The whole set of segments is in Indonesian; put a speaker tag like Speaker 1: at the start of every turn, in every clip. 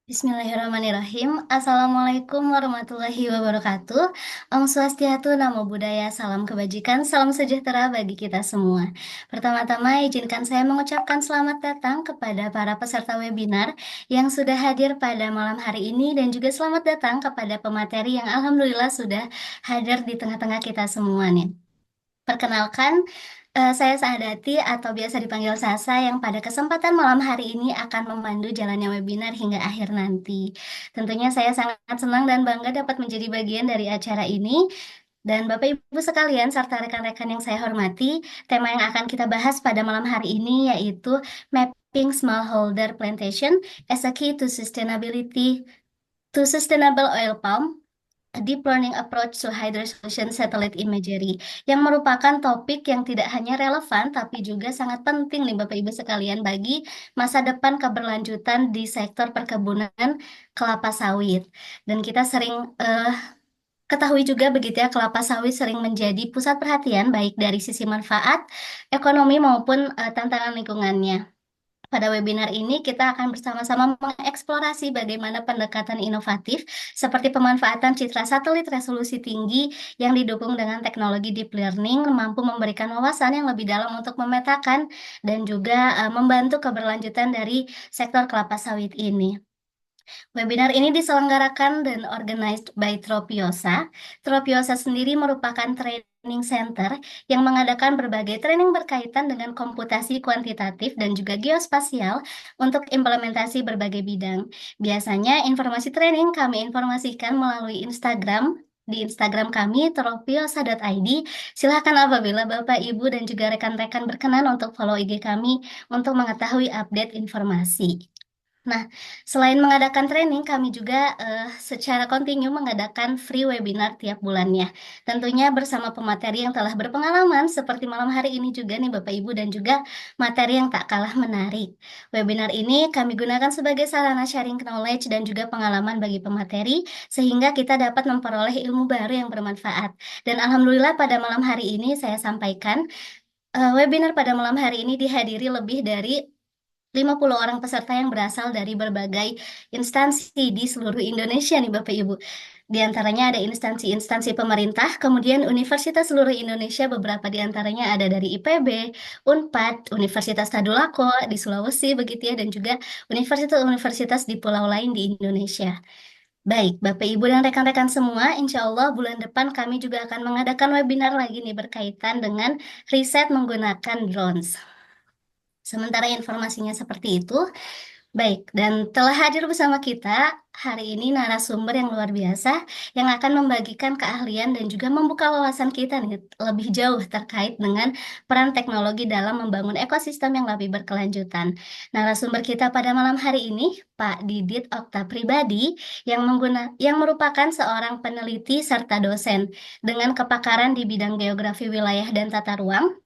Speaker 1: Bismillahirrahmanirrahim. Assalamualaikum warahmatullahi wabarakatuh. Om Swastiastu, Namo Buddhaya, salam kebajikan, salam sejahtera bagi kita semua. Pertama-tama, izinkan saya mengucapkan selamat datang kepada para peserta webinar yang sudah hadir pada malam hari ini dan juga selamat datang kepada pemateri yang alhamdulillah sudah hadir di tengah-tengah kita semua nih. Perkenalkan, saya Saadati atau biasa dipanggil Sasa yang pada kesempatan malam hari ini akan memandu jalannya webinar hingga akhir nanti. Tentunya saya sangat senang dan bangga dapat menjadi bagian dari acara ini. Dan Bapak Ibu sekalian serta rekan-rekan yang saya hormati, tema yang akan kita bahas pada malam hari ini yaitu Mapping Smallholder Plantation as a Key to Sustainable Oil Palm, a Deep Learning Approach to High Resolution Satellite Imagery, yang merupakan topik yang tidak hanya relevan tapi juga sangat penting nih Bapak Ibu sekalian bagi masa depan keberlanjutan di sektor perkebunan kelapa sawit. Dan kita sering ketahui juga begitu ya, kelapa sawit sering menjadi pusat perhatian baik dari sisi manfaat, ekonomi maupun tantangan lingkungannya. Pada webinar ini, kita akan bersama-sama mengeksplorasi bagaimana pendekatan inovatif seperti pemanfaatan citra satelit resolusi tinggi yang didukung dengan teknologi deep learning mampu memberikan wawasan yang lebih dalam untuk memetakan dan juga membantu keberlanjutan dari sektor kelapa sawit ini. Webinar ini diselenggarakan dan organized by Tropiosa. Tropiosa sendiri merupakan training center yang mengadakan berbagai training berkaitan dengan komputasi kuantitatif dan juga geospasial untuk implementasi berbagai bidang. Biasanya informasi training kami informasikan melalui Instagram. Di Instagram kami, tropiosa.id. Silahkan apabila Bapak, Ibu, dan juga rekan-rekan berkenan untuk follow IG kami untuk mengetahui update informasi. Nah, selain mengadakan training, kami juga secara kontinu mengadakan free webinar tiap bulannya. Tentunya bersama pemateri yang telah berpengalaman seperti malam hari ini juga nih Bapak Ibu dan juga materi yang tak kalah menarik. Webinar ini kami gunakan sebagai sarana sharing knowledge dan juga pengalaman bagi pemateri sehingga kita dapat memperoleh ilmu baru yang bermanfaat. Dan alhamdulillah pada malam hari ini saya sampaikan webinar pada malam hari ini dihadiri lebih dari 50 orang peserta yang berasal dari berbagai instansi di seluruh Indonesia nih Bapak Ibu. Di antaranya ada instansi-instansi pemerintah, kemudian Universitas seluruh Indonesia, beberapa di antaranya ada dari IPB, Unpad, Universitas Tadulako di Sulawesi begitu ya, dan juga universitas-universitas di pulau lain di Indonesia. Baik, Bapak Ibu dan rekan-rekan semua, insya Allah bulan depan kami juga akan mengadakan webinar lagi nih berkaitan dengan riset menggunakan drones. Sementara informasinya seperti itu, baik, dan telah hadir bersama kita hari ini narasumber yang luar biasa yang akan membagikan keahlian dan juga membuka wawasan kita nih lebih jauh terkait dengan peran teknologi dalam membangun ekosistem yang lebih berkelanjutan. Narasumber kita pada malam hari ini, Pak Didit Okta Pribadi, yang merupakan seorang peneliti serta dosen dengan kepakaran di bidang geografi wilayah dan tata ruang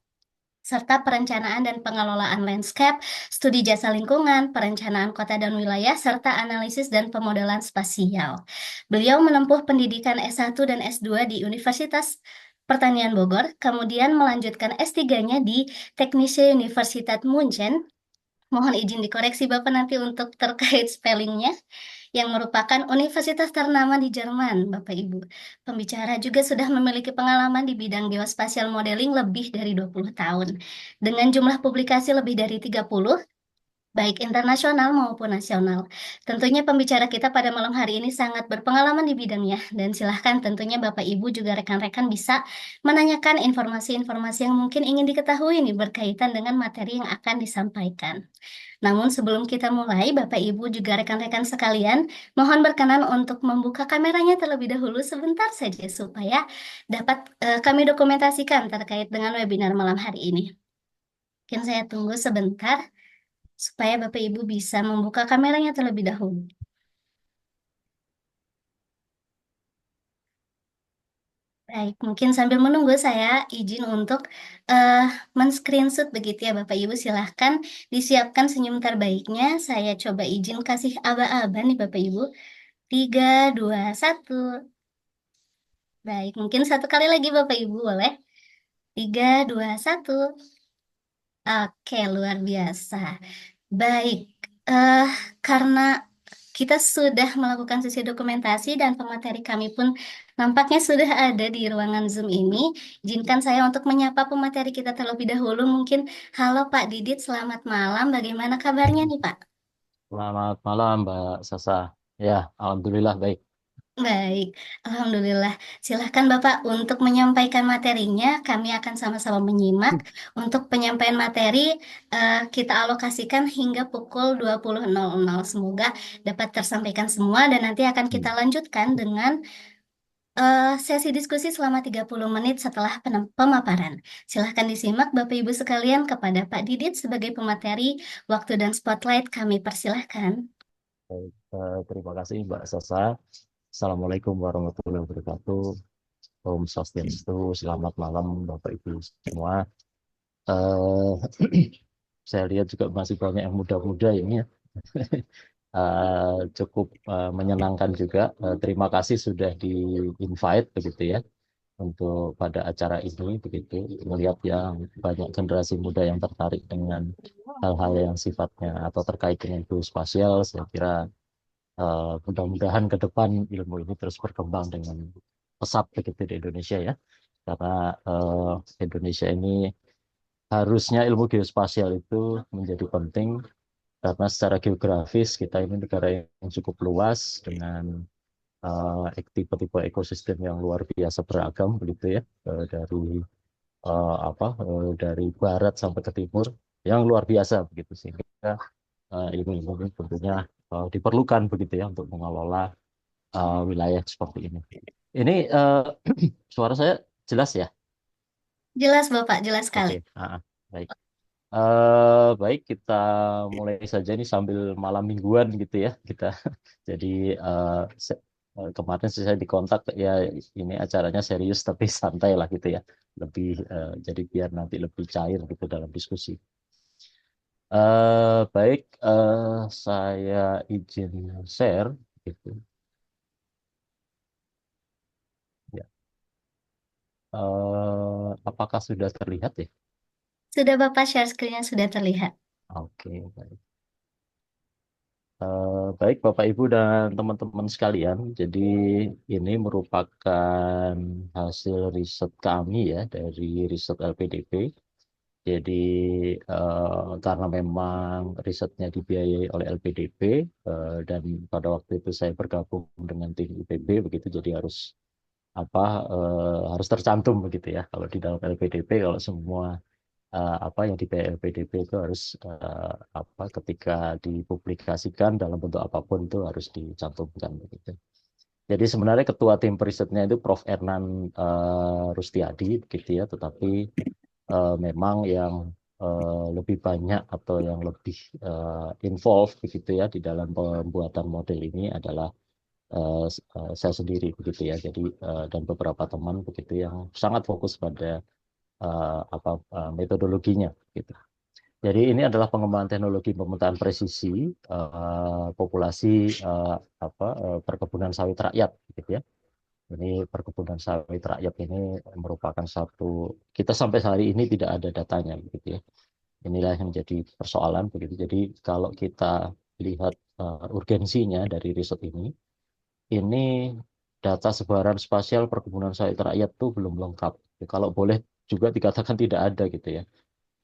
Speaker 1: serta perencanaan dan pengelolaan landscape, studi jasa lingkungan, perencanaan kota dan wilayah, serta analisis dan pemodelan spasial. Beliau menempuh pendidikan S1 dan S2 di Universitas Pertanian Bogor, kemudian melanjutkan S3-nya di Technische Universität München. Mohon izin dikoreksi Bapak nanti untuk terkait spellingnya, yang merupakan universitas ternama di Jerman, Bapak Ibu. Pembicara juga sudah memiliki pengalaman di bidang geospatial modeling lebih dari 20 tahun, dengan jumlah publikasi lebih dari 30, baik internasional maupun nasional. Tentunya pembicara kita pada malam hari ini sangat berpengalaman di bidangnya, dan silahkan tentunya Bapak Ibu juga rekan-rekan bisa menanyakan informasi-informasi yang mungkin ingin diketahui nih berkaitan dengan materi yang akan disampaikan. Namun sebelum kita mulai, Bapak Ibu juga rekan-rekan sekalian, mohon berkenan untuk membuka kameranya terlebih dahulu sebentar saja supaya dapat kami dokumentasikan terkait dengan webinar malam hari ini. Mungkin saya tunggu sebentar supaya Bapak Ibu bisa membuka kameranya terlebih dahulu. Baik, mungkin sambil menunggu saya izin untuk eh men-screenshot begitu ya Bapak Ibu, silahkan disiapkan senyum terbaiknya. Saya coba izin kasih aba-aba nih Bapak Ibu. 3, 2, 1. Baik, mungkin satu kali lagi Bapak Ibu boleh? 3, 2, 1. Oke, luar biasa. Baik, eh karena Kita sudah melakukan sesi dokumentasi dan pemateri kami pun nampaknya sudah ada di ruangan Zoom ini. Izinkan saya untuk menyapa pemateri kita terlebih dahulu. Mungkin, halo Pak Didit, selamat malam. Bagaimana kabarnya nih Pak?
Speaker 2: Selamat malam, Mbak Sasa. Ya, alhamdulillah baik.
Speaker 1: Baik, Alhamdulillah. Silahkan Bapak untuk menyampaikan materinya. Kami akan sama-sama menyimak. Untuk penyampaian materi, kita alokasikan hingga pukul 20.00. Semoga dapat tersampaikan semua dan nanti akan kita
Speaker 2: Hmm,
Speaker 1: lanjutkan dengan sesi diskusi selama 30 menit setelah pemaparan. Silahkan disimak Bapak Ibu sekalian kepada Pak Didit sebagai pemateri. Waktu dan spotlight kami persilahkan.
Speaker 2: baik. Terima kasih, Mbak Sasa. Assalamualaikum warahmatullahi wabarakatuh. Om Swastiastu. Selamat malam, Bapak Ibu semua. Eh, saya lihat juga masih banyak yang muda-muda ini ya. Cukup menyenangkan juga. Terima kasih sudah di-invite begitu ya untuk pada acara ini begitu, melihat yang banyak generasi muda yang tertarik dengan hal-hal yang sifatnya atau terkait dengan geospasial. Saya kira mudah-mudahan ke depan ilmu ini terus berkembang dengan pesat begitu di Indonesia ya, karena Indonesia ini harusnya ilmu geospasial itu menjadi penting karena secara geografis kita ini negara yang cukup luas dengan tipe-tipe ekosistem yang luar biasa beragam begitu ya, dari dari barat sampai ke timur yang luar biasa begitu, sehingga ilmu-ilmu ini tentunya diperlukan begitu ya untuk mengelola wilayah seperti ini. Ini suara saya jelas ya?
Speaker 1: Jelas Bapak, jelas sekali.
Speaker 2: Oke, baik. Baik, kita mulai saja nih sambil malam mingguan gitu ya kita. Jadi eh, se- kemarin sih saya dikontak ya, ini acaranya serius tapi santai lah gitu ya. Lebih jadi biar nanti lebih cair gitu dalam diskusi. Baik, saya izin share gitu. Ya. Apakah sudah terlihat ya?
Speaker 1: Sudah Bapak share screen-nya sudah terlihat.
Speaker 2: Oke, baik. Baik, Bapak Ibu dan teman-teman sekalian. Jadi ini merupakan hasil riset kami ya dari riset LPDP. Jadi karena memang risetnya dibiayai oleh LPDP, dan pada waktu itu saya bergabung dengan tim IPB begitu, jadi apa harus tercantum begitu ya. Kalau di dalam LPDP, kalau semua apa yang di PDP itu harus ketika dipublikasikan dalam bentuk apapun itu harus dicantumkan begitu. Jadi sebenarnya ketua tim perisetnya itu Prof. Ernan Rustiadi begitu ya, tetapi memang yang lebih banyak atau yang lebih involved begitu ya di dalam pembuatan model ini adalah saya sendiri begitu ya. Jadi dan beberapa teman begitu yang sangat fokus pada metodologinya gitu. Jadi ini adalah pengembangan teknologi pemetaan presisi populasi perkebunan sawit rakyat, gitu ya. Ini perkebunan sawit rakyat ini merupakan satu, kita sampai hari ini tidak ada datanya, begitu ya. Inilah yang menjadi persoalan begitu. Jadi kalau kita lihat urgensinya dari riset ini data sebaran spasial perkebunan sawit rakyat itu belum lengkap. Kalau boleh juga dikatakan tidak ada gitu ya.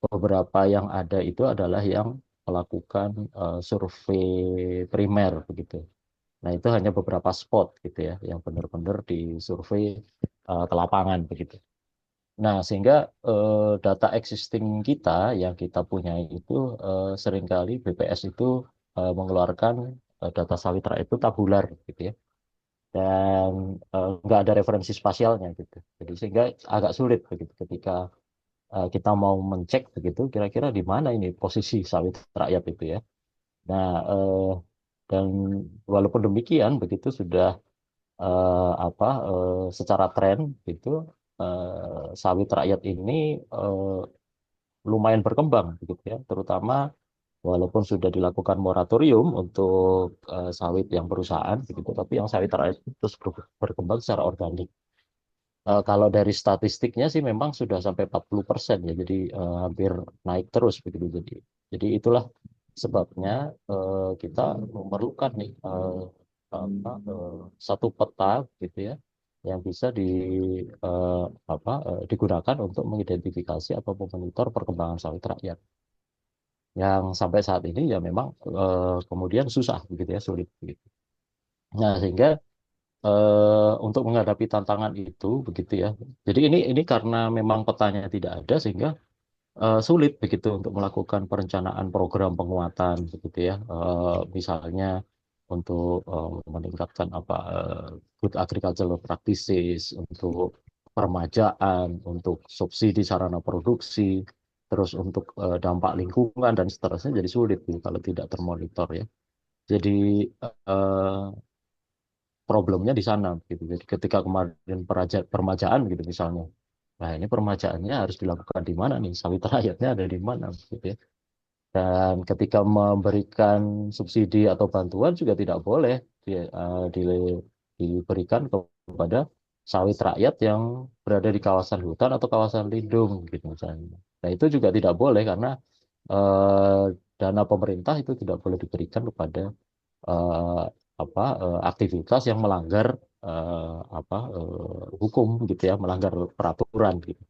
Speaker 2: Beberapa yang ada itu adalah yang melakukan survei primer begitu. Nah, itu hanya beberapa spot gitu ya, yang benar-benar disurvei ke lapangan begitu. Nah, sehingga data existing kita yang kita punya itu seringkali BPS itu mengeluarkan data sawit rakyat itu tabular gitu ya, dan nggak ada referensi spasialnya gitu. Jadi sehingga agak sulit begitu ketika kita mau mencek begitu kira-kira di mana ini posisi sawit rakyat itu ya. Nah, dan walaupun demikian begitu sudah secara tren gitu, sawit rakyat ini eh, lumayan berkembang begitu ya, terutama walaupun sudah dilakukan moratorium untuk sawit yang perusahaan begitu, tapi yang sawit rakyat itu terus berkembang secara organik. Kalau dari statistiknya sih memang sudah sampai 40% ya, jadi hampir naik terus begitu. Jadi itulah sebabnya kita memerlukan nih satu peta gitu ya yang bisa digunakan untuk mengidentifikasi atau memonitor perkembangan sawit rakyat yang sampai saat ini ya memang kemudian susah begitu ya, sulit begitu. Nah, sehingga untuk menghadapi tantangan itu begitu ya. Jadi ini karena memang petanya tidak ada sehingga sulit begitu untuk melakukan perencanaan program penguatan begitu ya. Misalnya untuk meningkatkan good agricultural practices, untuk permajaan, untuk subsidi sarana produksi, terus untuk dampak lingkungan dan seterusnya jadi sulit gitu, kalau tidak termonitor ya. Jadi eh, problemnya di sana gitu. Jadi ketika kemarin permajaan gitu misalnya, nah ini permajaannya harus dilakukan di mana nih? Sawit rakyatnya ada di mana gitu ya. Dan ketika memberikan subsidi atau bantuan juga tidak boleh diberikan kepada sawit rakyat yang berada di kawasan hutan atau kawasan lindung gitu misalnya. Nah, itu juga tidak boleh karena eh, dana pemerintah itu tidak boleh diberikan kepada eh, aktivitas yang melanggar hukum gitu ya, melanggar peraturan gitu.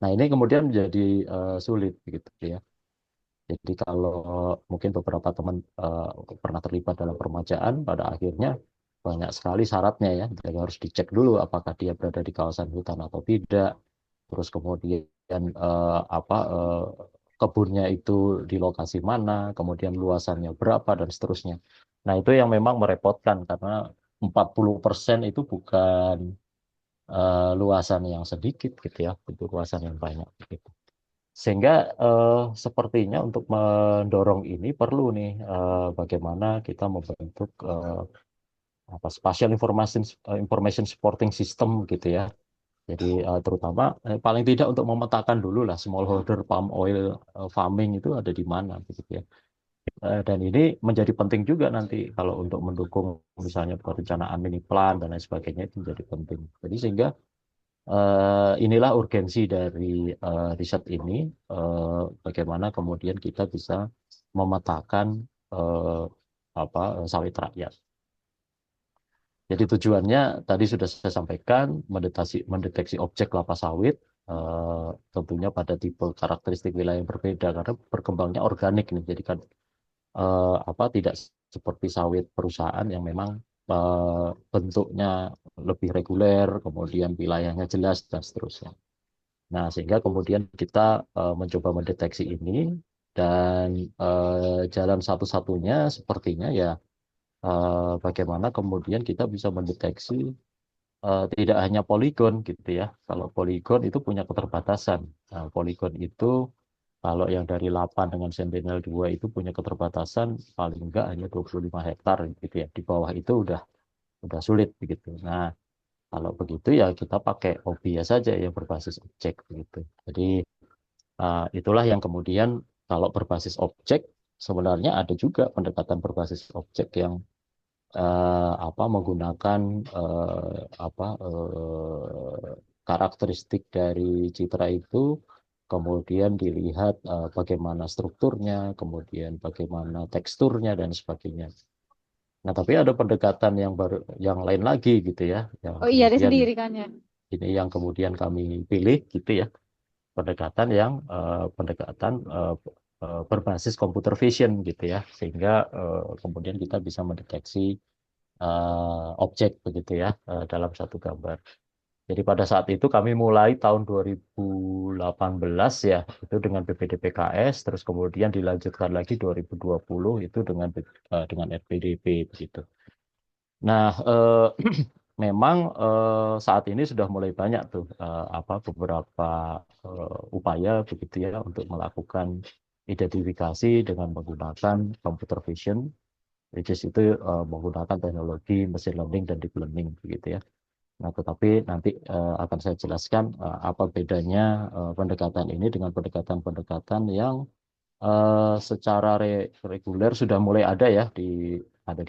Speaker 2: Nah, ini kemudian menjadi sulit gitu ya. Jadi kalau mungkin beberapa teman pernah terlibat dalam permajaan, pada akhirnya banyak sekali syaratnya ya. Jadi harus dicek dulu apakah dia berada di kawasan hutan atau tidak. Terus kemudian kebunnya itu di lokasi mana, kemudian luasannya berapa dan seterusnya. Nah, itu yang memang merepotkan karena 40% itu bukan luasan yang sedikit gitu ya, itu luasan yang banyak gitu. Sehingga sepertinya untuk mendorong ini perlu nih bagaimana kita membentuk spatial information supporting system gitu ya. Jadi terutama paling tidak untuk memetakan dulu lah smallholder palm oil farming itu ada di mana gitu ya. Dan ini menjadi penting juga nanti kalau untuk mendukung misalnya perencanaan mini plan dan lain sebagainya itu menjadi penting. Jadi sehingga inilah urgensi dari riset ini, bagaimana kemudian kita bisa memetakan eh, sawit rakyat. Jadi tujuannya tadi sudah saya sampaikan, mendeteksi objek kelapa sawit, tentunya pada tipe karakteristik wilayah yang berbeda karena berkembangnya organik nih. Jadi kan tidak seperti sawit perusahaan yang memang bentuknya lebih reguler, kemudian wilayahnya jelas dan seterusnya. Nah, sehingga kemudian kita mencoba mendeteksi ini dan jalan satu-satunya sepertinya ya bagaimana kemudian kita bisa mendeteksi tidak hanya poligon gitu ya. Kalau poligon itu punya keterbatasan. Nah, poligon itu kalau yang dari 8 dengan Sentinel-2 itu punya keterbatasan paling enggak hanya 25 hektar gitu ya. Di bawah itu udah sulit begitu. Nah, kalau begitu ya kita pakai OBS saja yang berbasis objek begitu. Jadi itulah yang kemudian kalau berbasis objek sebenarnya ada juga pendekatan berbasis objek yang menggunakan karakteristik dari citra itu, kemudian dilihat bagaimana strukturnya, kemudian bagaimana teksturnya dan sebagainya. Nah, tapi ada pendekatan yang baru, yang lain lagi gitu ya, yang
Speaker 3: Oh iya, ada
Speaker 2: kemudian
Speaker 3: sendiri kan ya.
Speaker 2: ini yang kemudian kami pilih gitu ya, pendekatan yang berbasis computer vision gitu ya, sehingga kemudian kita bisa mendeteksi objek begitu ya dalam satu gambar. Jadi pada saat itu kami mulai tahun 2018 ya, itu dengan BPDPKS, terus kemudian dilanjutkan lagi 2020 itu dengan RPDP begitu. Nah, memang saat ini sudah mulai banyak tuh beberapa upaya begitu ya untuk melakukan identifikasi dengan menggunakan computer vision, which is itu menggunakan teknologi machine learning dan deep learning begitu ya. Nah, tetapi nanti akan saya jelaskan apa bedanya pendekatan ini dengan pendekatan-pendekatan yang secara reguler sudah mulai ada ya di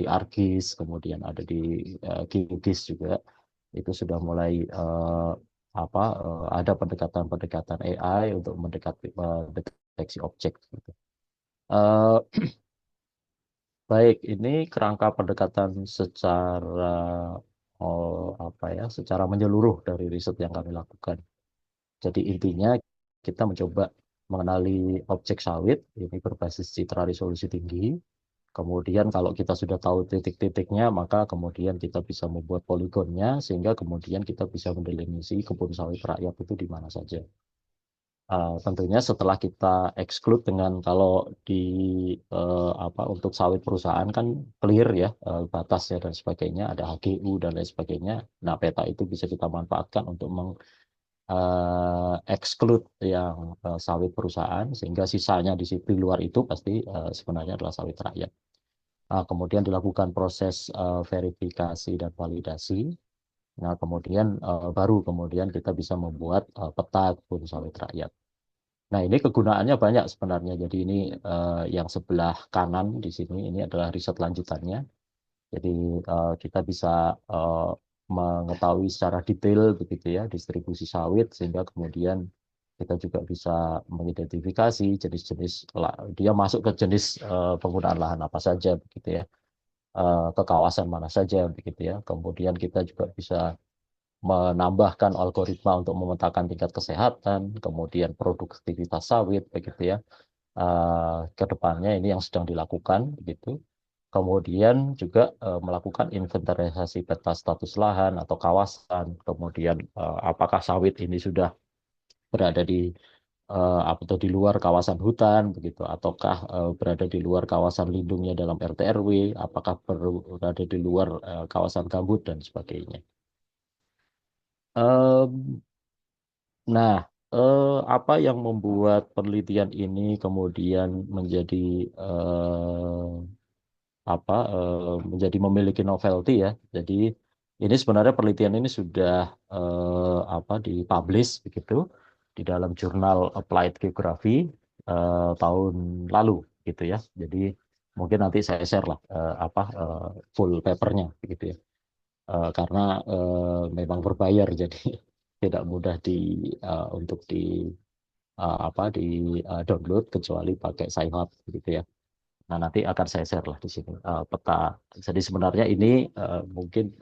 Speaker 2: ArcGIS, kemudian ada di GeoGIS juga. Itu sudah mulai ada pendekatan-pendekatan AI untuk mendeteksi objek gitu. Eh, Baik, ini kerangka pendekatan secara secara menyeluruh dari riset yang kami lakukan. Jadi intinya kita mencoba mengenali objek sawit ini berbasis citra resolusi tinggi. Kemudian kalau kita sudah tahu titik-titiknya, maka kemudian kita bisa membuat poligonnya sehingga kemudian kita bisa mendelineasi kebun sawit rakyat itu di mana saja. Tentunya setelah kita exclude dengan kalau di untuk sawit perusahaan kan clear ya batasnya dan sebagainya, ada HGU dan lain sebagainya. Nah, peta itu bisa kita manfaatkan untuk exclude yang sawit perusahaan sehingga sisanya di situ di luar itu pasti sebenarnya adalah sawit rakyat. Kemudian dilakukan proses verifikasi dan validasi. Nah, kemudian baru kemudian kita bisa membuat peta kebun sawit rakyat. Nah, ini kegunaannya banyak sebenarnya. Jadi ini yang sebelah kanan di sini ini adalah riset lanjutannya. Jadi kita bisa eh, mengetahui secara detail begitu ya distribusi sawit sehingga kemudian kita juga bisa mengidentifikasi jenis-jenis dia masuk ke jenis penggunaan lahan apa saja begitu ya, ke kawasan mana saja begitu ya. Kemudian kita juga bisa menambahkan algoritma untuk memetakan tingkat kesehatan, kemudian produktivitas sawit begitu ya. Ke depannya ini yang sedang dilakukan begitu. Kemudian juga melakukan inventarisasi peta status lahan atau kawasan. Kemudian apakah sawit ini sudah berada di atau di luar kawasan hutan begitu, ataukah berada di luar kawasan lindungnya dalam RT RW, apakah berada di luar kawasan gambut dan sebagainya. Em, nah, apa yang membuat penelitian ini kemudian menjadi menjadi memiliki novelty ya. Jadi ini sebenarnya penelitian ini sudah dipublish begitu di dalam jurnal Applied Geography tahun lalu gitu ya. Jadi mungkin nanti saya share lah full papernya begitu ya. Karena memang berbayar jadi tidak mudah untuk di download kecuali pakai Sci-Hub gitu ya. Nah, nanti akan saya share lah di sini peta. Jadi sebenarnya ini mungkin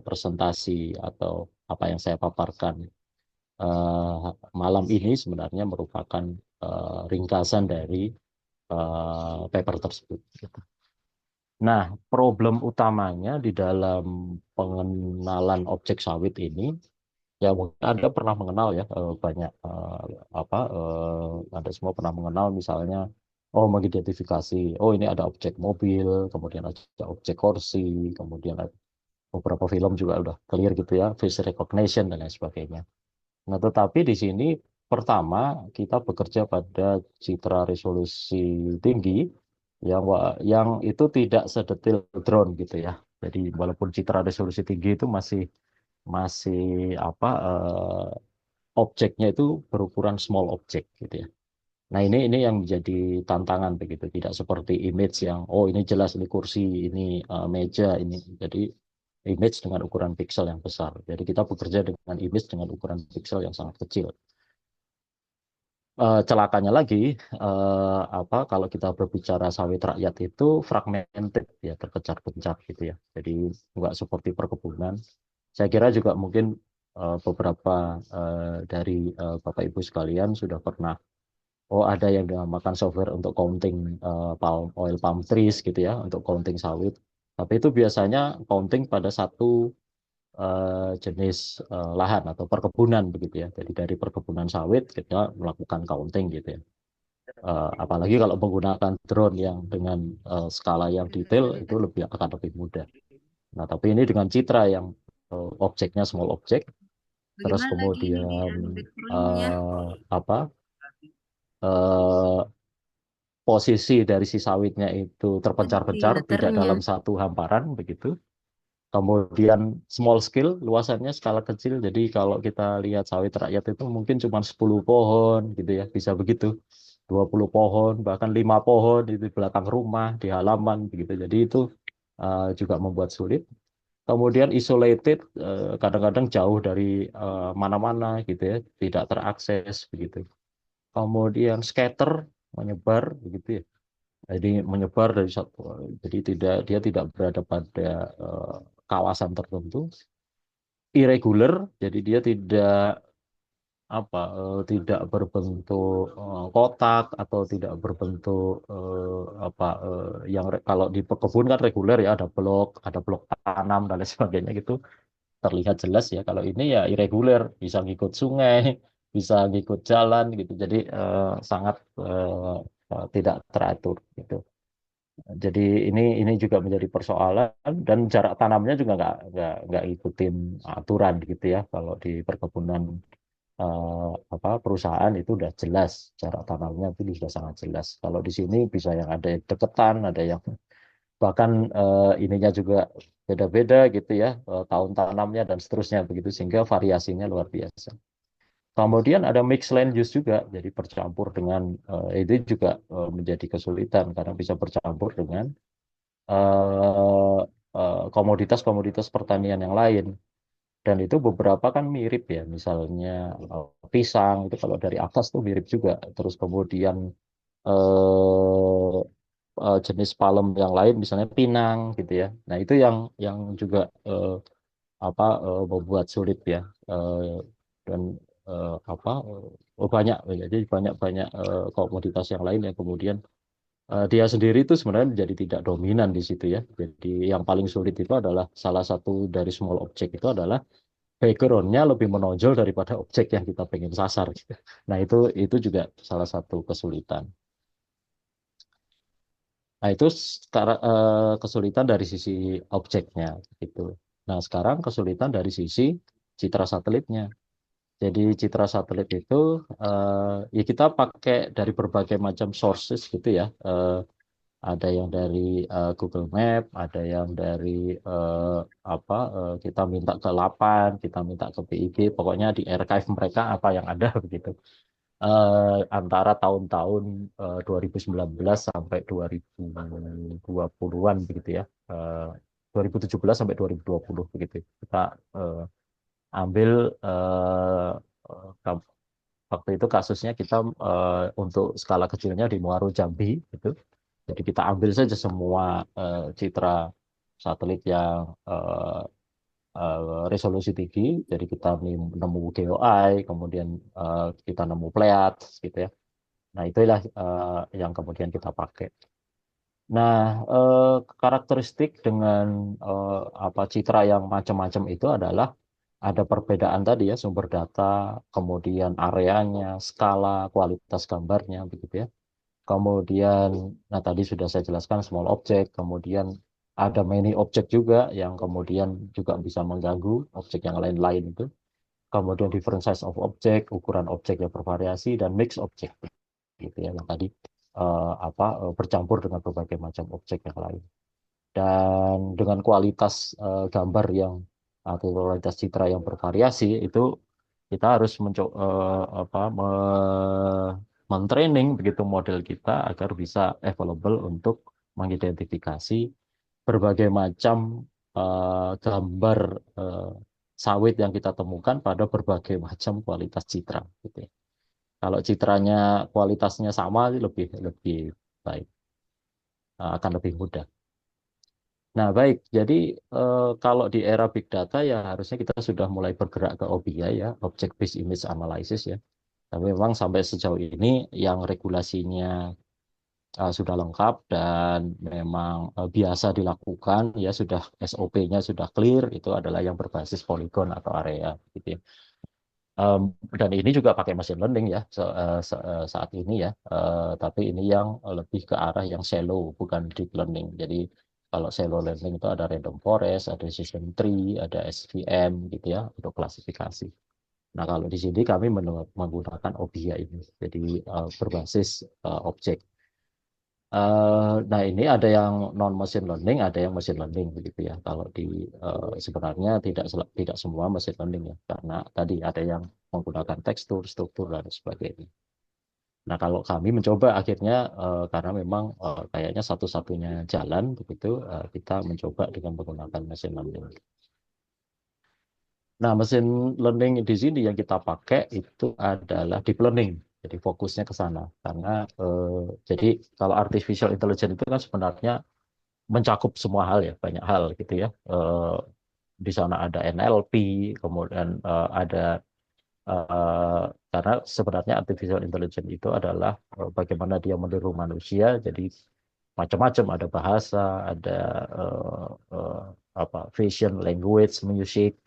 Speaker 2: presentasi atau apa yang saya paparkan malam ini sebenarnya merupakan ringkasan dari paper tersebut. Gitu. Nah, problem utamanya di dalam pengenalan objek sawit ini, ya mungkin Anda pernah mengenal ya banyak Anda semua pernah mengenal misalnya oh mengidentifikasi oh ini ada objek mobil, kemudian ada objek kursi, kemudian ada beberapa film juga udah clear gitu ya, face recognition dan lain sebagainya. Nah, tetapi di sini pertama kita bekerja pada citra resolusi tinggi yang itu tidak sedetil drone gitu ya. Jadi walaupun citra resolusi tinggi itu masih masih objeknya itu berukuran small object gitu ya. Nah, ini yang menjadi tantangan begitu, tidak seperti image yang oh ini jelas ini kursi, ini meja, ini jadi image dengan ukuran pixel yang besar. Jadi kita bekerja dengan image dengan ukuran pixel yang sangat kecil. Celakanya lagi kalau kita berbicara sawit rakyat itu fragmented ya, terpencar-pencar gitu ya. Jadi nggak seperti perkebunan. Saya kira juga mungkin beberapa dari Bapak Ibu sekalian sudah pernah, oh ada yang dinamakan software untuk counting palm trees gitu ya, untuk counting sawit. Tapi itu biasanya counting pada satu jenis lahan atau perkebunan begitu ya. Jadi dari perkebunan sawit kita melakukan counting gitu ya. Apalagi kalau menggunakan drone yang dengan skala yang detail itu akan lebih mudah. Nah, tapi ini dengan citra yang objeknya small object, terus
Speaker 3: Bagaimana lagi ini nih
Speaker 2: kemudian
Speaker 3: backgroundnya?
Speaker 2: eh, apa eh, posisi dari si sawitnya itu
Speaker 3: Tadi
Speaker 2: terpencar-pencar, tidak
Speaker 3: letternya.
Speaker 2: dalam satu hamparan begitu. Kemudian small scale, luasannya skala kecil. Jadi kalau kita lihat sawit rakyat itu mungkin cuma 10 pohon gitu ya, bisa begitu. 20 pohon, bahkan 5 pohon di belakang rumah, di halaman begitu. Jadi itu juga membuat sulit. Kemudian isolated, kadang-kadang jauh dari mana-mana gitu ya, tidak terakses begitu. Kemudian scatter, menyebar begitu ya. Jadi menyebar dari satu, jadi dia tidak berada pada kawasan tertentu, irregular, jadi dia tidak berbentuk kotak atau tidak berbentuk kalau di kebun kan reguler ya, ada blok tanam dan lain sebagainya gitu, terlihat jelas ya. Kalau ini ya irreguler, bisa ngikut sungai, bisa ngikut jalan gitu. Jadi sangat tidak teratur gitu. Jadi ini juga menjadi persoalan, dan jarak tanamnya juga nggak ikutin aturan gitu ya. Kalau di perkebunan perusahaan itu udah jelas jarak tanamnya, itu sudah sangat jelas. Kalau di sini bisa yang ada yang deketan, ada yang bahkan ininya juga beda-beda gitu ya, tahun tanamnya dan seterusnya begitu, sehingga variasinya luar biasa. Kemudian ada mixed land use juga, jadi bercampur dengan itu juga menjadi kesulitan karena bisa bercampur dengan eh, komoditas-komoditas pertanian yang lain. Dan itu beberapa kan mirip ya, misalnya pisang itu kalau dari atas tuh mirip juga. Terus kemudian eh, jenis palem yang lain, misalnya pinang gitu ya. Nah itu yang juga membuat sulit ya. Dan banyak ya. Jadi banyak komoditas yang lain yang kemudian dia sendiri itu sebenarnya menjadi tidak dominan di situ ya. Jadi yang paling sulit itu adalah salah satu dari small object itu adalah background-nya lebih menonjol daripada objek yang kita pengen sasar gitu. Nah, itu juga salah satu kesulitan. Nah, itu kesulitan dari sisi objeknya gitu. Nah, sekarang kesulitan dari sisi citra satelitnya. Jadi citra satelit itu ya kita pakai dari berbagai macam sources gitu ya. Ada yang dari Google Map, ada yang dari kita minta ke Lapan, kita minta ke PIB, pokoknya di archive mereka apa yang ada begitu. Antara tahun-tahun 2019 sampai 2020-an begitu ya. 2017 sampai 2020 begitu. Kita eh, ambil eh, eh, waktu itu kasusnya kita untuk skala kecilnya di Muaro Jambi gitu. Jadi kita ambil saja semua citra satelit yang resolusi tinggi. Jadi kita nemu GOI, kemudian kita nemu Pleiades gitu ya. Nah itulah yang kemudian kita pakai. Nah karakteristik dengan citra yang macam-macam itu adalah ada perbedaan tadi ya, sumber data, kemudian areanya, skala, kualitas gambarnya begitu ya. Kemudian, nah tadi sudah saya jelaskan small object, kemudian ada many object juga yang kemudian juga bisa mengganggu objek yang lain-lain itu. Kemudian different size of object, ukuran objek yang bervariasi, dan mix object gitu ya, yang tadi bercampur dengan berbagai macam objek yang lain. Dan dengan kualitas gambar yang atau kualitas citra yang bervariasi itu kita harus mentraining begitu model kita agar bisa available untuk mengidentifikasi berbagai macam gambar eh, sawit yang kita temukan pada berbagai macam kualitas citra gitu ya. Kalau citranya kualitasnya sama lebih lebih baik, akan lebih mudah. Nah, baik. Jadi kalau di era big data ya harusnya kita sudah mulai bergerak ke OBI ya, Object Based Image Analysis ya. Tapi memang sampai sejauh ini yang regulasinya sudah lengkap dan memang biasa dilakukan ya, sudah SOP-nya sudah clear, itu adalah yang berbasis polygon atau area gitu ya. Em, dan ini juga pakai machine learning ya saat ini ya. Tapi ini yang lebih ke arah yang shallow, bukan deep learning. Jadi kalau shallow learning itu ada random forest, ada decision tree, ada SVM gitu ya untuk klasifikasi. Nah kalau di sini kami menggunakan OBI ini, jadi berbasis objek. Nah ini ada yang non machine learning, ada yang machine learning begitu ya. Kalau di sebenarnya tidak semua machine learning ya, karena tadi ada yang menggunakan tekstur, struktur dan sebagainya. Nah kalau kami mencoba akhirnya karena memang kayaknya satu-satunya jalan begitu, kita mencoba dengan menggunakan machine learning. Nah machine learning di sini yang kita pakai itu adalah deep learning. Jadi fokusnya ke sana karena jadi kalau artificial intelligence itu kan sebenarnya mencakup semua hal ya, banyak hal gitu ya. Di sana ada NLP, kemudian ada eh, karena sebenarnya artificial intelligence itu adalah bagaimana dia meniru manusia. Jadi macam-macam, ada bahasa, ada eh, eh, apa fashion, language, music,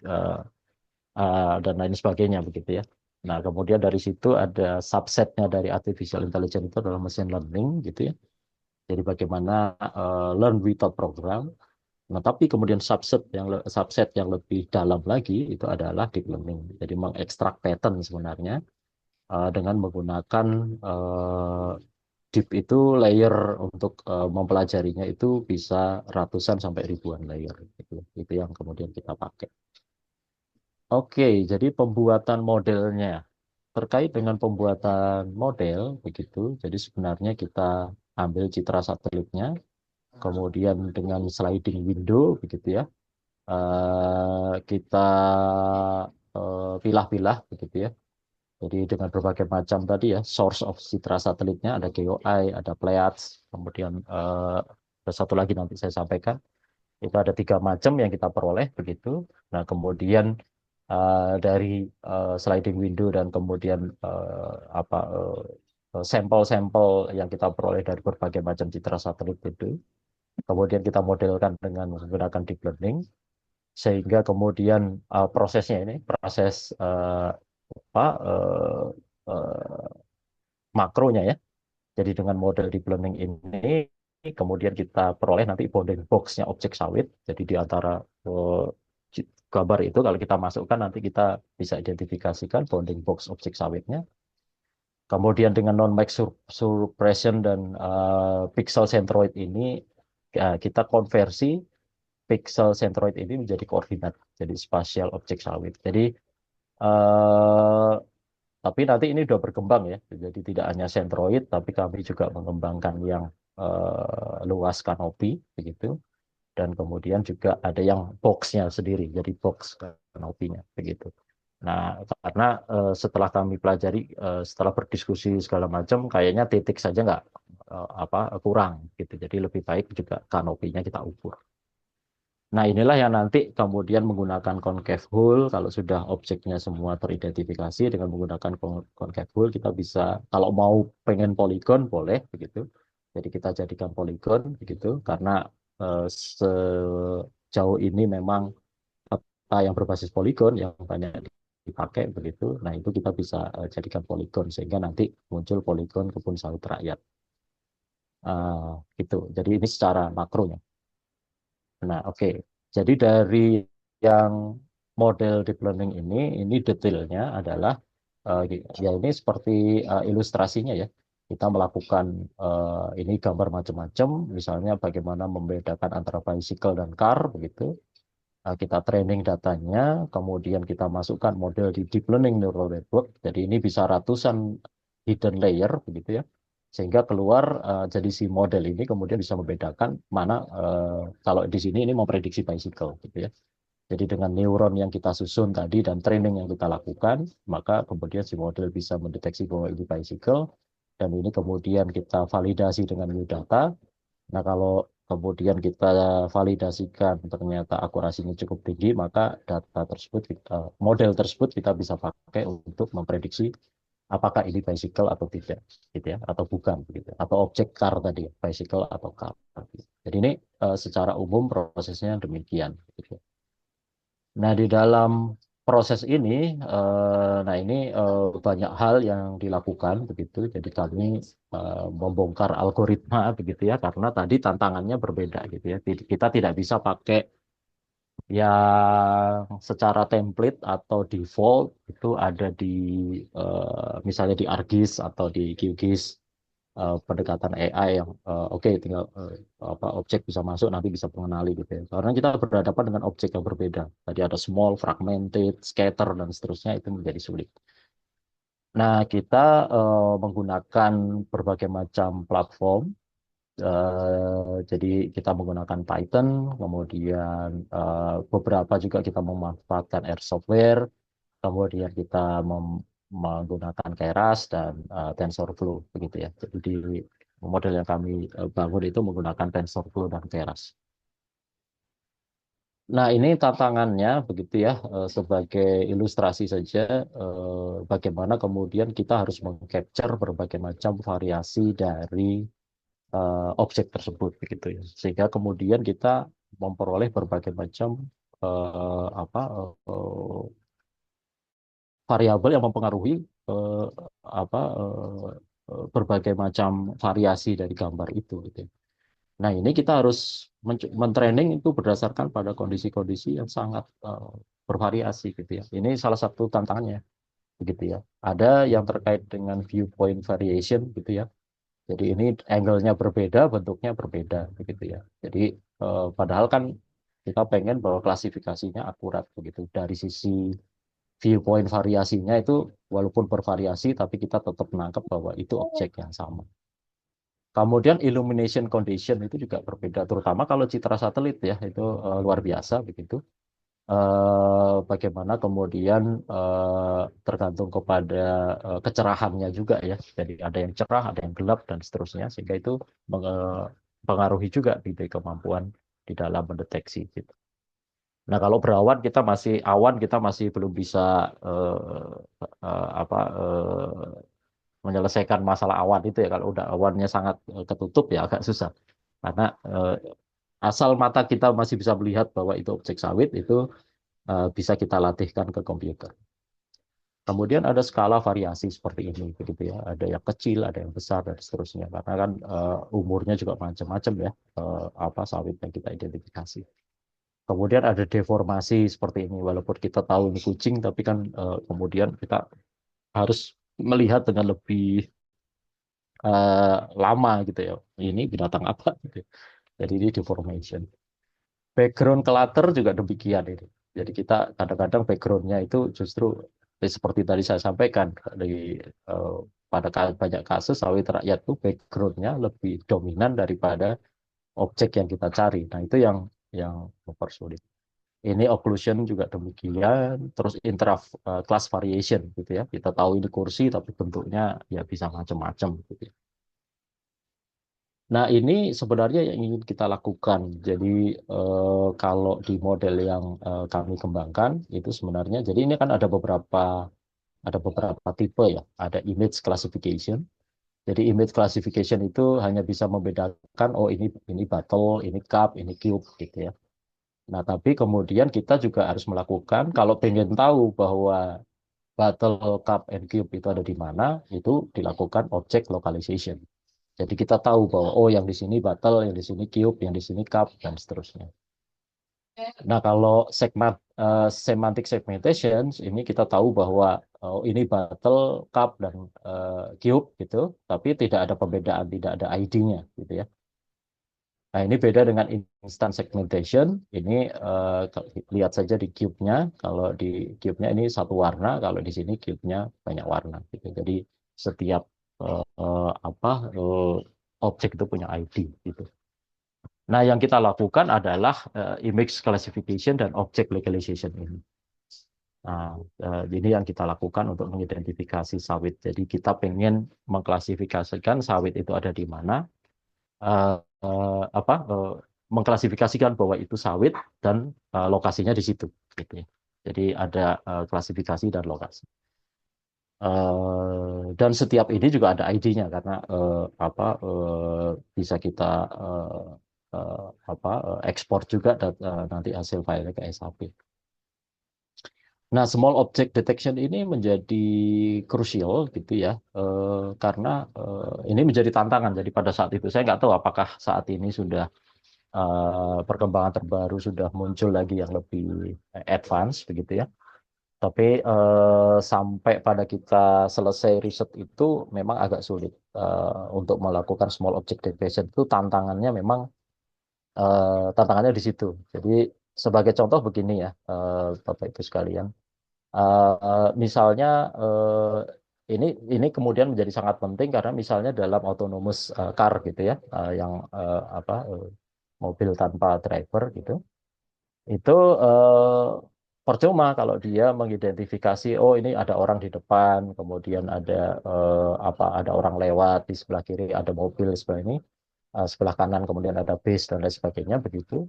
Speaker 2: dan lain sebagainya begitu ya. Nah, kemudian dari situ ada subsetnya dari artificial intelligence itu adalah machine learning gitu ya. Jadi bagaimana learn without program. Nah, tapi kemudian subset yang lebih dalam lagi itu adalah deep learning. Jadi mengekstrak pattern sebenarnya dengan menggunakan uh, deep itu layer untuk mempelajarinya itu bisa ratusan sampai ribuan layer gitu. Itu yang kemudian kita pakai. Oke, jadi pembuatan modelnya terkait dengan pembuatan model begitu. Jadi sebenarnya kita ambil citra satelitnya, kemudian dengan sliding window begitu ya. Kita pilah-pilah begitu ya. Jadi dengan berbagai macam tadi ya, source of citra satelitnya ada GeoEye, ada Pleiades, kemudian ada satu lagi nanti saya sampaikan. Itu ada tiga macam yang kita peroleh begitu. Nah kemudian dari sliding window dan kemudian apa sampel-sampel yang kita peroleh dari berbagai macam citra satelit itu, kemudian kita modelkan dengan menggunakan deep learning, sehingga kemudian prosesnya ini proses apa makronya ya. Jadi dengan model deep learning ini kemudian kita peroleh nanti bounding box-nya objek sawit. Jadi di antara gambar itu kalau kita masukkan nanti kita bisa identifikasikan bounding box objek sawitnya. Kemudian dengan non-max suppression dan pixel centroid ini kita konversi pixel centroid ini menjadi koordinat, jadi spasial objek sawit. Jadi eh, tapi nanti ini udah berkembang ya, jadi tidak hanya centroid, tapi kami juga mengembangkan yang luas kanopi begitu, dan kemudian juga ada yang boxnya sendiri, jadi box kanopinya begitu. Nah, karena setelah kami pelajari, setelah berdiskusi segala macam, kayaknya titik saja nggak apa kurang gitu. Jadi lebih baik juga kanopinya kita ukur. Nah, inilah yang nanti kemudian menggunakan concave hole. Kalau sudah objeknya semua teridentifikasi dengan menggunakan concave hole, kita bisa, kalau mau pengen poligon, boleh begitu. Jadi kita jadikan poligon begitu, karena sejauh ini memang data yang berbasis poligon yang banyak dipakai begitu. Nah, itu kita bisa jadikan poligon sehingga nanti muncul poligon kebun sawit rakyat. Gitu. Jadi ini secara makronya. Nah, oke. Jadi dari yang model deep learning ini detailnya adalah ya ini seperti ilustrasinya ya. Kita melakukan ini gambar macam-macam, misalnya bagaimana membedakan antara bicycle dan car begitu. Kita training datanya, kemudian kita masukkan model di deep learning neural network. Jadi ini bisa ratusan hidden layer begitu ya, sehingga keluar jadi si model ini kemudian bisa membedakan mana kalau di sini ini memprediksi bicycle gitu ya. Jadi dengan neuron yang kita susun tadi dan training yang kita lakukan, maka kemudian si model bisa mendeteksi bahwa ini bicycle, dan ini kemudian kita validasi dengan new data. Nah, kalau kemudian kita validasikan ternyata akurasinya cukup tinggi, maka data tersebut, model tersebut kita bisa pakai untuk memprediksi apakah ini bicycle atau tidak, gitu ya, atau bukan, gitu, atau objek car tadi, bicycle atau car. Jadi ini secara umum prosesnya demikian. Gitu. Nah, di dalam proses ini, nah ini banyak hal yang dilakukan begitu. Jadi kami membongkar algoritma begitu ya, karena tadi tantangannya berbeda gitu ya. Kita tidak bisa pakai yang secara template atau default itu ada di misalnya di ArcGIS atau di QGIS, pendekatan AI yang oke, tinggal apa objek bisa masuk nanti bisa mengenali gitu ya. Karena kita berhadapan dengan objek yang berbeda. Tadi ada small, fragmented, scatter dan seterusnya, itu menjadi sulit. Nah, kita menggunakan berbagai macam platform. Jadi kita menggunakan Python, kemudian beberapa juga kita memanfaatkan R software, kemudian kita menggunakan Keras dan TensorFlow begitu ya. Jadi di model yang kami bangun itu menggunakan TensorFlow dan Keras. Nah, ini tantangannya begitu ya, sebagai ilustrasi saja, bagaimana kemudian kita harus mengcapture berbagai macam variasi dari objek tersebut begitu ya. Sehingga kemudian kita memperoleh berbagai macam apa variabel yang mempengaruhi eh, berbagai macam variasi dari gambar itu gitu ya. Nah, ini kita harus mentraining itu berdasarkan pada kondisi-kondisi yang sangat bervariasi gitu ya. Ini salah satu tantangannya begitu ya. Ada yang terkait dengan viewpoint variation gitu ya. Jadi ini angle-nya berbeda, bentuknya berbeda begitu ya. Jadi padahal kan kita pengen bahwa klasifikasinya akurat begitu. Dari sisi viewpoint variasinya itu walaupun bervariasi tapi kita tetap menangkap bahwa itu objek yang sama. Kemudian illumination condition itu juga berbeda, terutama kalau citra satelit ya itu luar biasa begitu. Bagaimana kemudian tergantung kepada kecerahannya juga ya. Jadi ada yang cerah, ada yang gelap dan seterusnya, sehingga itu mempengaruhi juga gitu kemampuan di dalam mendeteksi gitu. Nah kalau berawan kita masih belum bisa eh, apa menyelesaikan masalah awan itu ya. Kalau udah awannya sangat ketutup ya agak susah. Karena asal mata kita masih bisa melihat bahwa itu objek sawit itu bisa kita latihkan ke komputer. Kemudian ada skala variasi seperti ini, begitu ya. Ada yang kecil, ada yang besar dan seterusnya. Karena kan umurnya juga macam-macam ya, apa sawit yang kita identifikasi. Kemudian ada deformasi seperti ini, walaupun kita tahu ini kucing, tapi kan kemudian kita harus melihat dengan lebih lama gitu ya. Ini binatang apa? Gitu. Jadi ini deformation. Background clutter juga demikian ini. Jadi kita kadang-kadang backgroundnya itu justru seperti tadi saya sampaikan di eh, pada banyak kasus sawit rakyat itu backgroundnya lebih dominan daripada objek yang kita cari. Nah itu yang mempersulit. Ini occlusion juga demikian. Terus intra class variation gitu ya. Kita tahu ini kursi tapi bentuknya ya bisa macam-macam gitu ya. Nah, ini sebenarnya yang ingin kita lakukan. Jadi, kalau di model yang kami kembangkan itu sebenarnya, jadi ini kan ada beberapa tipe ya. Ada image classification. Jadi image classification itu hanya bisa membedakan, oh ini bottle, ini cup, ini cube gitu ya. Nah, tapi kemudian kita juga harus melakukan, kalau pengen tahu bahwa bottle, cup, and cube itu ada di mana, itu dilakukan object localization. Jadi kita tahu bahwa oh yang di sini bottle, yang di sini cube, yang di sini cup dan seterusnya. Nah kalau semantic segmentation ini kita tahu bahwa oh, ini bottle, cup dan cube gitu, tapi tidak ada pembedaan, tidak ada ID-nya gitu ya. Nah ini beda dengan instant segmentation. Ini lihat saja di cube-nya. Kalau di cube-nya ini satu warna, kalau di sini cube-nya banyak warna gitu. Jadi setiap apa objek itu punya ID gitu. Nah, yang kita lakukan adalah image classification dan object localization ini. Nah, ini yang kita lakukan untuk mengidentifikasi sawit. Jadi kita pengen mengklasifikasikan sawit itu ada di mana, eh, apa, mengklasifikasikan bahwa itu sawit dan lokasinya di situ. Gitu ya. Jadi ada klasifikasi dan lokasi. Dan setiap ini juga ada ID-nya karena apa bisa kita eh, apa ekspor juga nanti hasil filenya ke SAP. Nah, small object detection ini menjadi krusial gitu ya, karena ini menjadi tantangan. Jadi pada saat itu saya nggak tahu apakah saat ini sudah perkembangan terbaru sudah muncul lagi yang lebih advance begitu ya. Tapi sampai pada kita selesai riset itu memang agak sulit untuk melakukan small object detection itu tantangannya di situ. Jadi sebagai contoh begini ya, Bapak Ibu sekalian. Misalnya ini kemudian menjadi sangat penting karena misalnya dalam autonomous car gitu ya, yang mobil tanpa driver gitu, itu percuma kalau dia mengidentifikasi, oh ini ada orang di depan, kemudian ada ada orang lewat di sebelah kiri, ada mobil sebelah ini, sebelah kanan kemudian ada bis dan lain sebagainya begitu.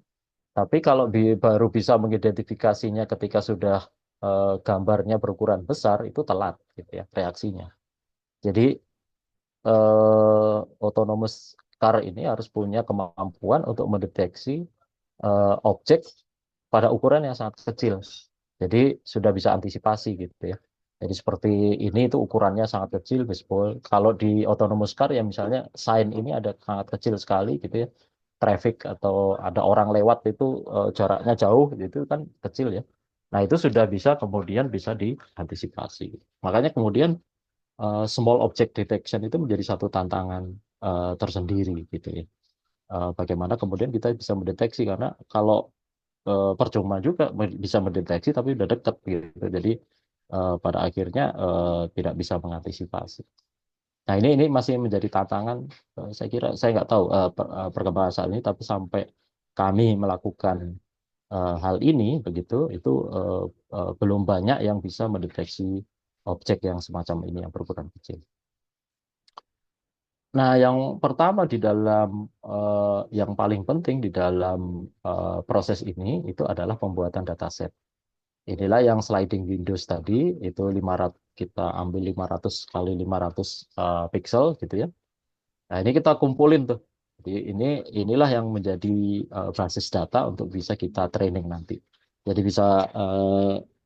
Speaker 2: Tapi kalau baru bisa mengidentifikasinya ketika sudah gambarnya berukuran besar, itu telat gitu ya reaksinya. Jadi autonomous car ini harus punya kemampuan untuk mendeteksi objek pada ukuran yang sangat kecil. Jadi sudah bisa antisipasi gitu ya. Jadi seperti ini itu ukurannya sangat kecil baseball. Kalau di autonomous car ya misalnya sign ini ada sangat kecil sekali gitu ya. Traffic atau ada orang lewat itu jaraknya jauh itu kan kecil ya. Nah, itu sudah bisa kemudian bisa diantisipasi. Makanya kemudian small object detection itu menjadi satu tantangan tersendiri gitu ya. Bagaimana kemudian kita bisa mendeteksi karena kalau percuma juga bisa mendeteksi tapi udah dekat gitu. Jadi pada akhirnya tidak bisa mengantisipasi. Nah ini masih menjadi tantangan. Saya kira saya nggak tahu perkembangan saat ini, tapi sampai kami melakukan hal ini begitu itu belum banyak yang bisa mendeteksi objek yang semacam ini yang berukuran kecil. Nah, yang pertama di dalam yang paling penting di dalam proses ini itu adalah pembuatan dataset. Inilah yang sliding windows tadi, itu 500, kita ambil 500 kali 500 pixel gitu ya. Nah, ini kita kumpulin tuh. Jadi inilah yang menjadi basis data untuk bisa kita training nanti. Jadi bisa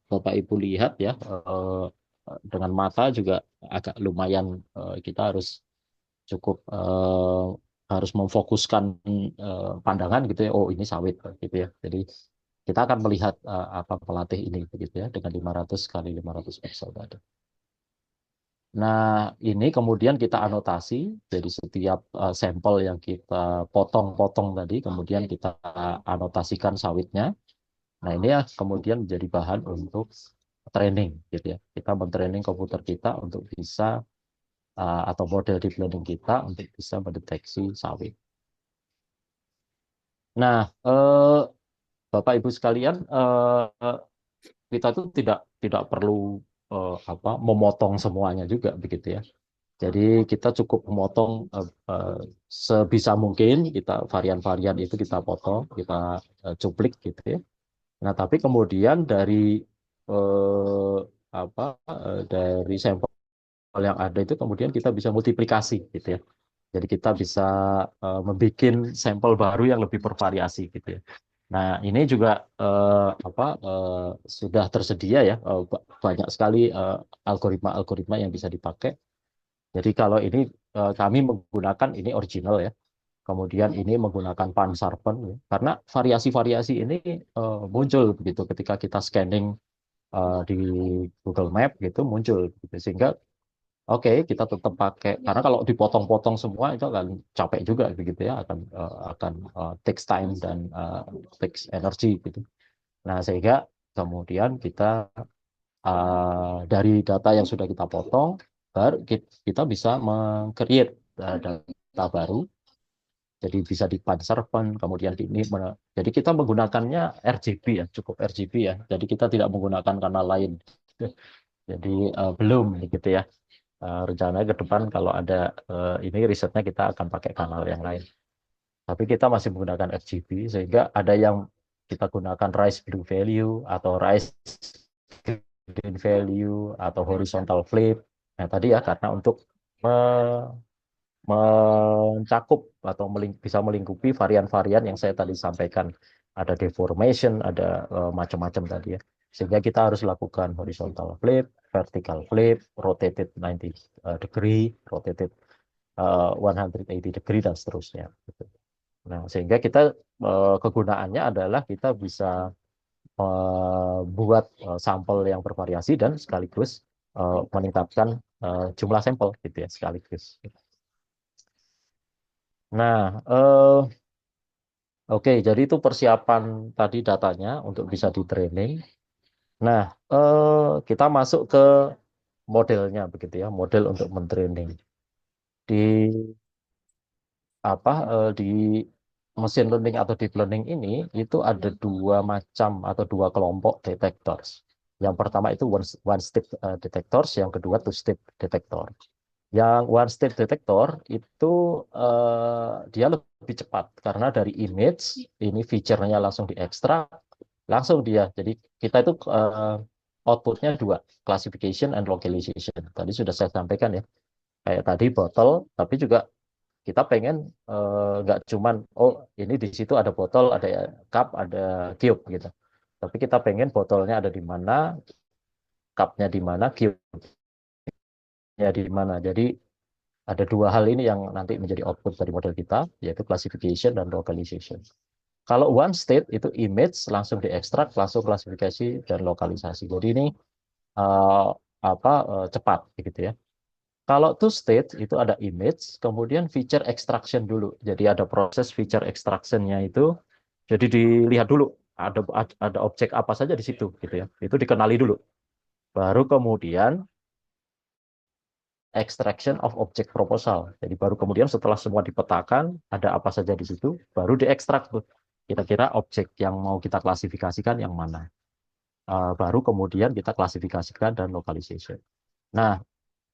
Speaker 2: Bapak Ibu lihat ya, dengan mata juga agak lumayan kita harus cukup harus memfokuskan pandangan gitu ya. Oh, ini sawit gitu ya. Jadi kita akan melihat apa pelatih ini begitu ya dengan 500 kali 500 pixel tadi. Nah, ini kemudian kita anotasi dari setiap sampel yang kita potong-potong tadi, kemudian kita anotasikan sawitnya. Nah, ini ya kemudian menjadi bahan untuk training gitu ya. Kita mentraining komputer kita untuk bisa atau model deep learning kita untuk bisa mendeteksi sawit. Nah, Bapak Ibu sekalian, kita itu tidak perlu memotong semuanya juga begitu ya. Jadi kita cukup memotong sebisa mungkin kita varian-varian itu kita potong, kita cuplik gitu ya. Nah, tapi kemudian eh, dari sampel yang ada itu kemudian kita bisa multiplikasi gitu ya. Jadi kita bisa membuat sampel baru yang lebih bervariasi gitu ya. Nah, ini juga sudah tersedia ya banyak sekali algoritma-algoritma yang bisa dipakai. Jadi kalau ini kami menggunakan ini original ya. Kemudian ini menggunakan Pansarpen ya. Karena variasi-variasi ini muncul begitu ketika kita scanning di Google Map gitu muncul gitu. Sehingga oke, kita tetap pakai karena kalau dipotong-potong semua itu akan capek juga begitu ya, akan takes time dan takes energy gitu. Nah, sehingga kemudian kita dari data yang sudah kita potong, baru kita bisa meng-create data baru. Jadi bisa dipanserkan, kemudian jadi kita menggunakannya RGB ya, cukup RGB ya. Jadi kita tidak menggunakan kanal lain. Jadi belum gitu ya. Rencananya ke depan kalau ada ini risetnya kita akan pakai kanal yang lain. Tapi kita masih menggunakan RGB sehingga ada yang kita gunakan rise blue value atau rise green value atau horizontal flip. Nah, tadi ya karena untuk mencakup atau bisa melingkupi varian-varian yang saya tadi sampaikan. Ada deformation, ada macam-macam tadi ya. Sehingga kita harus lakukan horizontal flip, vertical flip, rotated 90 degree, rotated 180 degree, dan seterusnya. Gitu. Nah, sehingga kita kegunaannya adalah kita bisa buat sampel yang bervariasi dan sekaligus meningkatkan jumlah sampel gitu ya sekaligus. Nah, oke, jadi itu persiapan tadi datanya untuk bisa di training. Nah, kita masuk ke modelnya begitu ya, model untuk mentraining. Di di mesin learning atau deep learning ini itu ada dua macam atau dua kelompok detectors. Yang pertama itu one step detectors, yang kedua two step detector. Yang one step detector itu dia lebih cepat karena dari image ini feature-nya langsung diekstrak, langsung dia. Jadi kita itu outputnya dua, classification and localization. Tadi sudah saya sampaikan ya, kayak tadi botol, tapi juga kita pengen nggak cuman oh ini di situ ada botol, ada cup, ada cube gitu. Tapi kita pengen botolnya ada di mana, cupnya di mana, cube-nya di mana. Jadi ada dua hal ini yang nanti menjadi output dari model kita, yaitu classification dan localization. Kalau one state itu image langsung diekstrak, langsung klasifikasi dan lokalisasi. Jadi ini uh, cepat gitu ya. Kalau two state itu ada image, kemudian feature extraction dulu. Jadi ada proses feature extractionnya itu. Jadi dilihat dulu ada objek apa saja di situ gitu ya. Itu dikenali dulu. Baru kemudian extraction of object proposal. Jadi baru kemudian setelah semua dipetakan, ada apa saja di situ, baru diekstrak tuh. Kira-kira objek yang mau kita klasifikasikan yang mana. Baru kemudian kita klasifikasikan dan localization. Nah,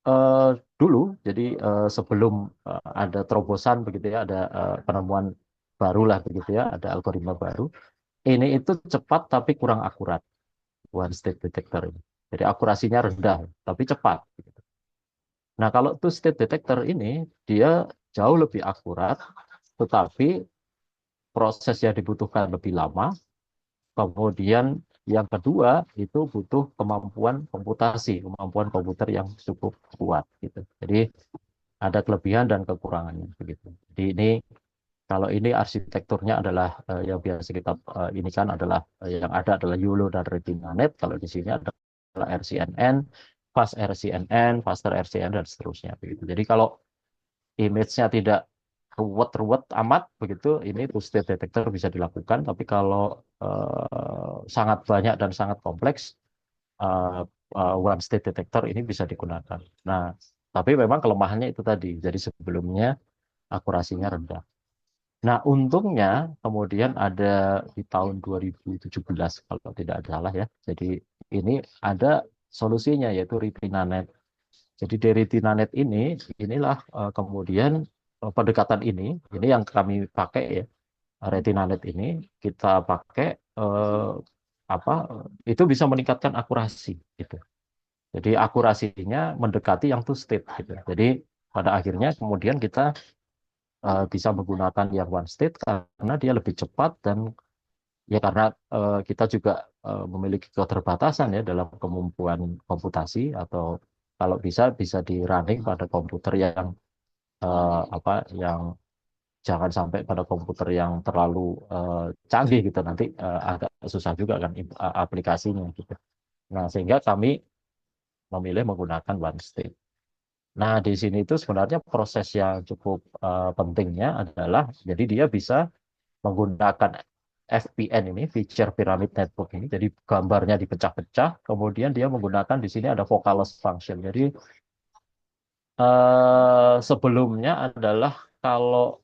Speaker 2: eh, dulu, jadi sebelum ada terobosan begitu ya, ada penemuan baru lah begitu ya, ada algoritma baru. Ini itu cepat tapi kurang akurat, one state detector ini. Jadi akurasinya rendah, tapi cepat. Nah, kalau two state detector ini dia jauh lebih akurat, tetapi proses yang dibutuhkan lebih lama. Kemudian yang kedua itu butuh kemampuan komputasi, kemampuan komputer yang cukup kuat gitu. Jadi ada kelebihan dan kekurangannya begitu. Jadi ini kalau ini arsitekturnya adalah yang biasa kita ini kan adalah yang ada adalah YOLO dan RetinaNet. Kalau di sini adalah RCNN, fast RCNN, faster RCN dan seterusnya begitu. Jadi kalau image-nya tidak ruwet-ruwet amat begitu, ini two state detector bisa dilakukan. Tapi kalau sangat banyak dan sangat kompleks, uh, one state detector ini bisa digunakan. Nah, tapi memang kelemahannya itu tadi. Jadi sebelumnya akurasinya rendah. Nah, untungnya kemudian ada di tahun 2017 kalau tidak salah ya. Jadi ini ada solusinya yaitu RetinaNet. Jadi dari RetinaNet inilah kemudian pendekatan ini yang kami pakai ya. RetinaNet ini kita pakai eh, apa itu bisa meningkatkan akurasi gitu. Jadi akurasinya mendekati yang two state gitu. Jadi pada akhirnya kemudian kita bisa menggunakan yang one state karena dia lebih cepat dan ya karena kita juga memiliki keterbatasan ya dalam kemampuan komputasi atau kalau bisa bisa di running pada komputer yang yang jangan sampai pada komputer yang terlalu canggih gitu nanti agak susah juga kan aplikasinya gitu. Nah, sehingga kami memilih menggunakan one state. Nah, di sini itu sebenarnya proses yang cukup pentingnya adalah jadi dia bisa menggunakan FPN ini, Feature Pyramid Network ini. Jadi gambarnya dipecah-pecah, kemudian dia menggunakan di sini ada vocalist function. Jadi sebelumnya adalah kalau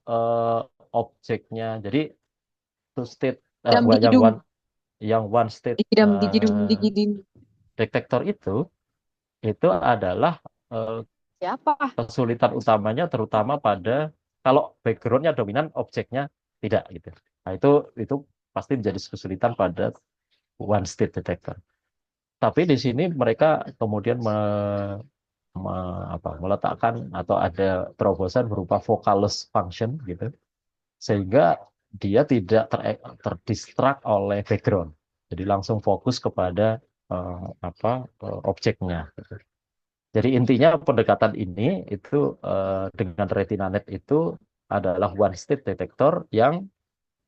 Speaker 2: objeknya, jadi two state
Speaker 3: Dam digidum,
Speaker 2: yang one state
Speaker 3: digidam, digidum, digidin.
Speaker 2: detector itu adalah eh,
Speaker 3: Siapa?
Speaker 2: kesulitan utamanya terutama pada kalau backgroundnya dominan objeknya tidak gitu. Nah itu pasti menjadi kesulitan pada one state detector. Tapi di sini mereka kemudian meletakkan atau ada terobosan berupa vocalist function gitu, sehingga dia tidak terdistrak oleh background. Jadi langsung fokus kepada objeknya. Jadi intinya pendekatan ini itu dengan RetinaNet itu adalah one state detector yang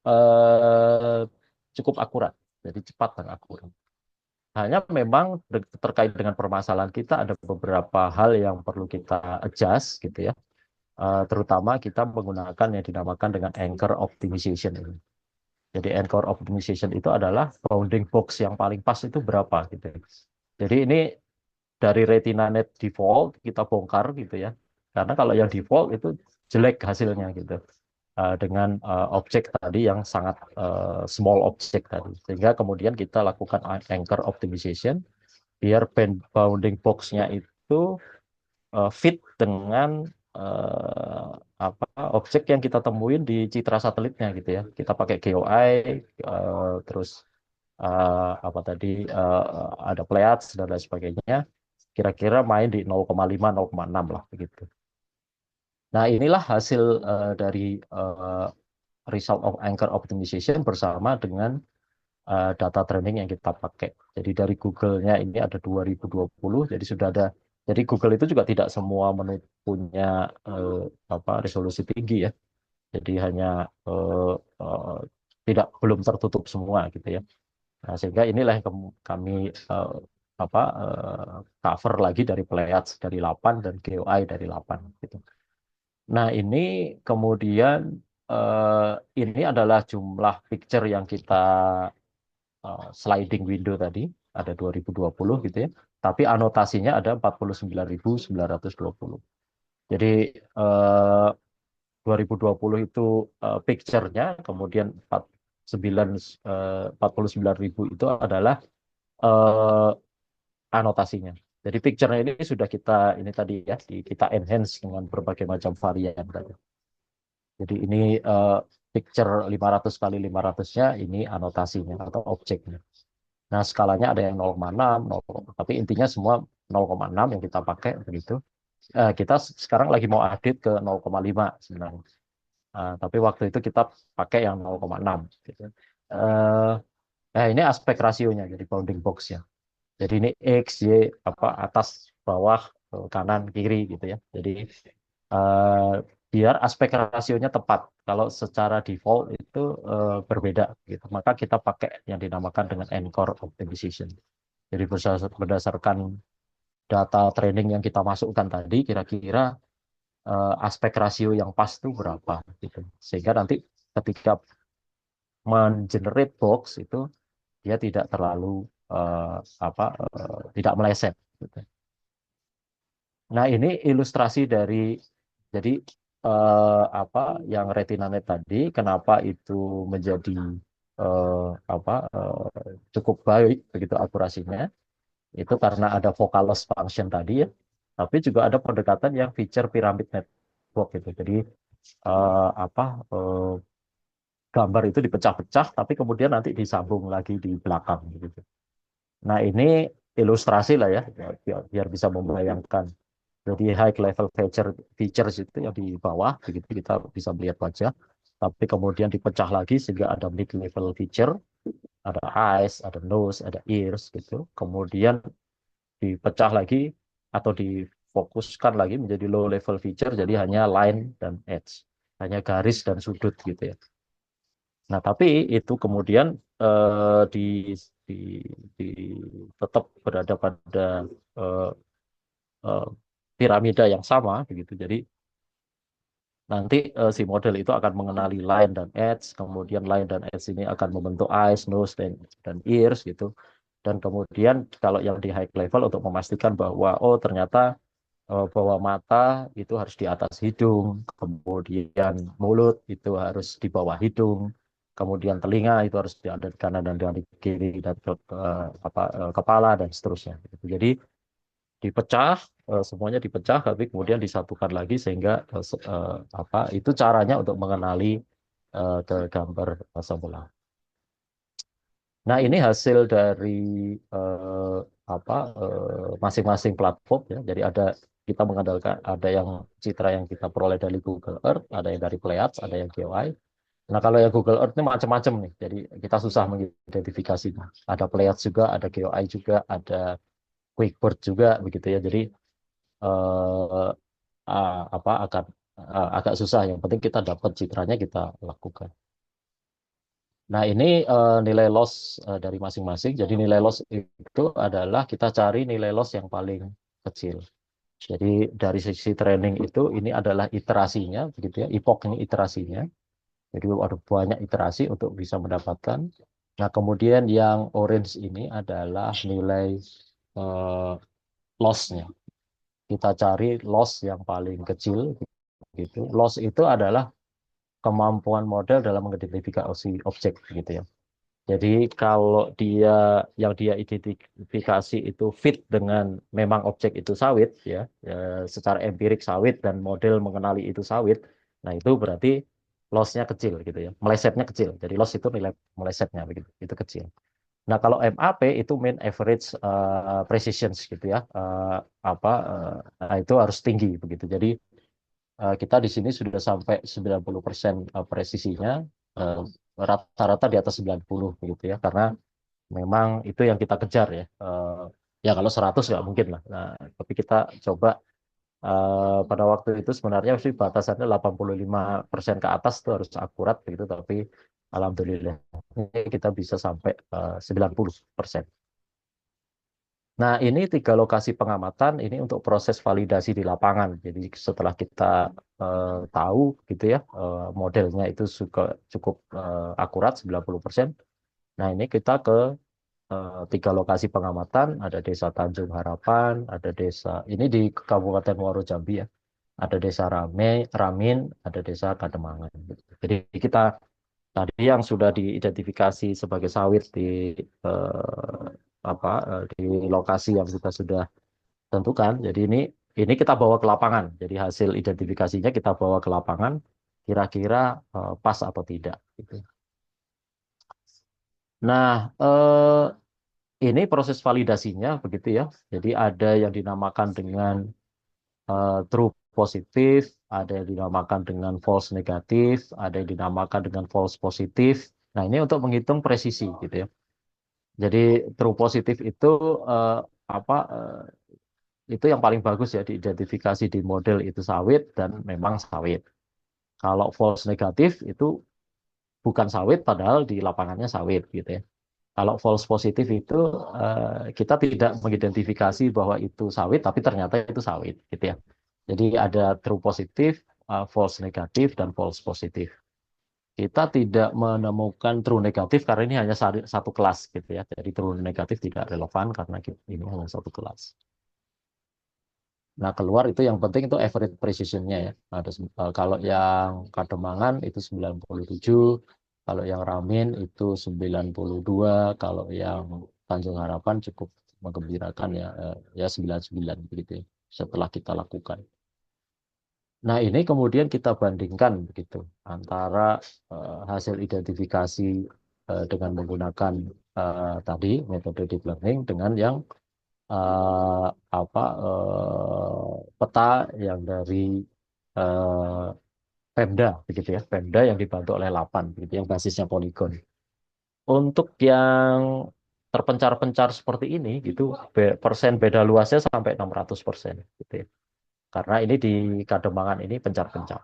Speaker 2: eh, cukup akurat, jadi cepat dan akurat. Hanya memang terkait dengan permasalahan kita ada beberapa hal yang perlu kita adjust gitu ya. Terutama kita menggunakan yang dinamakan dengan anchor optimization ini. Jadi anchor optimization itu adalah bounding box yang paling pas itu berapa gitu. Jadi ini dari RetinaNet default kita bongkar gitu ya. Karena kalau yang default itu jelek hasilnya gitu. dengan objek tadi yang sangat small object tadi. Sehingga kemudian kita lakukan anchor optimization biar bounding box-nya itu fit dengan objek yang kita temuin di citra satelitnya gitu ya. Kita pakai GeoEye, terus ada Pleiades dan lain sebagainya. Kira-kira main di 0,5 0,6 lah begitu. Nah, inilah hasil dari result of anchor optimization bersama dengan data training yang kita pakai. Jadi dari Google-nya ini ada 2020, jadi sudah ada. Jadi Google itu juga tidak semua menu punya resolusi tinggi ya. Jadi hanya belum tertutup semua gitu ya. Nah, sehingga inilah yang kami cover lagi dari Pleiades dari 8 dan GeoEye dari 8 gitu. Nah, ini kemudian ini adalah jumlah picture yang kita sliding window tadi, ada 2020 gitu ya. Tapi anotasinya ada 49.920. Jadi 2020 itu picture-nya, kemudian 49.000 itu adalah anotasinya. Jadi picture-nya ini sudah kita ini tadi ya, kita enhance dengan berbagai macam varian tadi. Jadi ini picture 500 kali 500-nya ini anotasinya atau objeknya. Nah, skalanya ada yang 0,6, 0, tapi intinya semua 0,6 yang kita pakai begitu. Kita sekarang lagi mau edit ke 0,5 sebenarnya. Tapi waktu itu kita pakai yang 0,6 gitu. Ini aspek rasionya jadi bounding box-nya. Jadi ini X, Y, atas, bawah, kanan, kiri gitu ya. Jadi biar aspek rasionya tepat. Kalau secara default itu berbeda gitu. Maka kita pakai yang dinamakan dengan anchor optimization. Jadi berdasarkan data training yang kita masukkan tadi, kira-kira aspek rasio yang pas itu berapa gitu. Sehingga nanti ketika mengenerate box itu dia tidak terlalu tidak meleset gitu. Nah, ini ilustrasi dari jadi yang RetinaNet tadi kenapa itu menjadi cukup baik begitu akurasinya. Itu karena ada vocalless function tadi ya. Tapi juga ada pendekatan yang feature pyramid network gitu. Jadi gambar itu dipecah-pecah tapi kemudian nanti disambung lagi di belakang gitu. Nah, ini ilustrasi lah ya biar bisa membayangkan. Jadi high level features itu yang di bawah begitu kita bisa melihat wajah, tapi kemudian dipecah lagi sehingga ada mid level feature, ada eyes, ada nose, ada ears gitu. Kemudian dipecah lagi atau difokuskan lagi menjadi low level feature, jadi hanya line dan edge, hanya garis dan sudut gitu ya. Nah, tapi itu kemudian di, di tetap berada pada piramida yang sama begitu. Jadi nanti si model itu akan mengenali line dan edge, kemudian line dan edge ini akan membentuk eyes, nose, dan ears gitu. Dan kemudian kalau yang di high level untuk memastikan bahwa ternyata bahwa mata itu harus di atas hidung, kemudian mulut itu harus di bawah hidung, kemudian telinga itu harus di kanan dan di kiri, dan kepala dan seterusnya. Jadi dipecah, semuanya dipecah, tapi kemudian disatukan lagi sehingga itu caranya untuk mengenali ke gambar semula. Nah, ini hasil dari masing-masing platform ya. Jadi kita mengandalkan ada yang citra yang kita peroleh dari Google Earth, ada yang dari Pleiades, ada yang GeoEye. Nah, kalau yang Google Earth ini macam-macam nih. Jadi kita susah mengidentifikasinya. Ada Pleiades juga, ada GeoEye juga, ada QuickBird juga begitu ya. Jadi agak susah. Yang penting kita dapat citranya kita lakukan. Nah, ini nilai loss dari masing-masing. Jadi nilai loss itu adalah kita cari nilai loss yang paling kecil. Jadi dari sisi training itu ini adalah iterasinya, begitu ya. Epoch ini iterasinya. Jadi ada banyak iterasi untuk bisa mendapatkan. Nah, kemudian yang orange ini adalah nilai loss-nya. Kita cari loss yang paling kecil. Gitu. Loss itu adalah kemampuan model dalam mengidentifikasi objek gitu ya. Jadi kalau yang dia identifikasi itu fit dengan memang objek itu sawit ya, secara empirik sawit dan model mengenali itu sawit, nah itu berarti loss-nya kecil gitu ya, melesetnya kecil. Jadi loss itu nilai melesetnya begitu, itu kecil. Nah kalau MAP itu mean average precision gitu ya, nah, itu harus tinggi begitu. Jadi kita di sini sudah sampai 90% presisinya, eh, rata-rata di atas 90 begitu ya, karena memang itu yang kita kejar ya. Ya kalau 100 nggak mungkin lah. Nah, tapi kita coba pada waktu itu sebenarnya sih batasannya 85% ke atas itu harus akurat begitu, tapi alhamdulillah kita bisa sampai 90%. Nah, ini 3 lokasi pengamatan ini untuk proses validasi di lapangan. Jadi setelah kita tahu gitu ya, modelnya itu cukup akurat 90%. Nah, ini kita ke 3 lokasi pengamatan, ada Desa Tanjung Harapan, ada desa ini di Kabupaten Muaro Jambi ya, ada Desa Ramin, ada Desa Kademangan. Jadi kita tadi yang sudah diidentifikasi sebagai sawit eh, di lokasi yang kita sudah tentukan. Jadi ini kita bawa ke lapangan. Jadi hasil identifikasinya kita bawa ke lapangan, kira-kira pas atau tidak. Gitu. Nah, ini proses validasinya begitu ya. Jadi ada yang dinamakan dengan true positif, ada yang dinamakan dengan false negatif, ada yang dinamakan dengan false positif. Nah, ini untuk menghitung presisi gitu ya. Jadi true positif itu eh, apa eh, itu yang paling bagus ya diidentifikasi di model itu sawit dan memang sawit. Kalau false negatif itu bukan sawit padahal di lapangannya sawit gitu ya. Kalau false positif itu kita tidak mengidentifikasi bahwa itu sawit tapi ternyata itu sawit gitu ya. Jadi ada true positif, false negatif dan false positif. Kita tidak menemukan true negatif karena ini hanya satu kelas gitu ya. Jadi true negatif tidak relevan karena ini hanya satu kelas. Nah, keluar itu yang penting itu average precision-nya ya. Kalau yang Kademangan itu 97, kalau yang Ramin itu 92, kalau yang Tanjung Harapan cukup menggembirakan ya, ya 99 begitu ya, setelah kita lakukan. Nah, ini kemudian kita bandingkan begitu antara hasil identifikasi dengan menggunakan tadi metode deep learning dengan yang eh, peta yang dari eh, Pemda begitu ya, Pemda yang dibantu oleh Lapan begitu yang basisnya poligon. Untuk yang terpencar-pencar seperti ini gitu persen beda luasnya sampai 600% gitu ya. Karena ini di Kademangan ini pencar-pencar.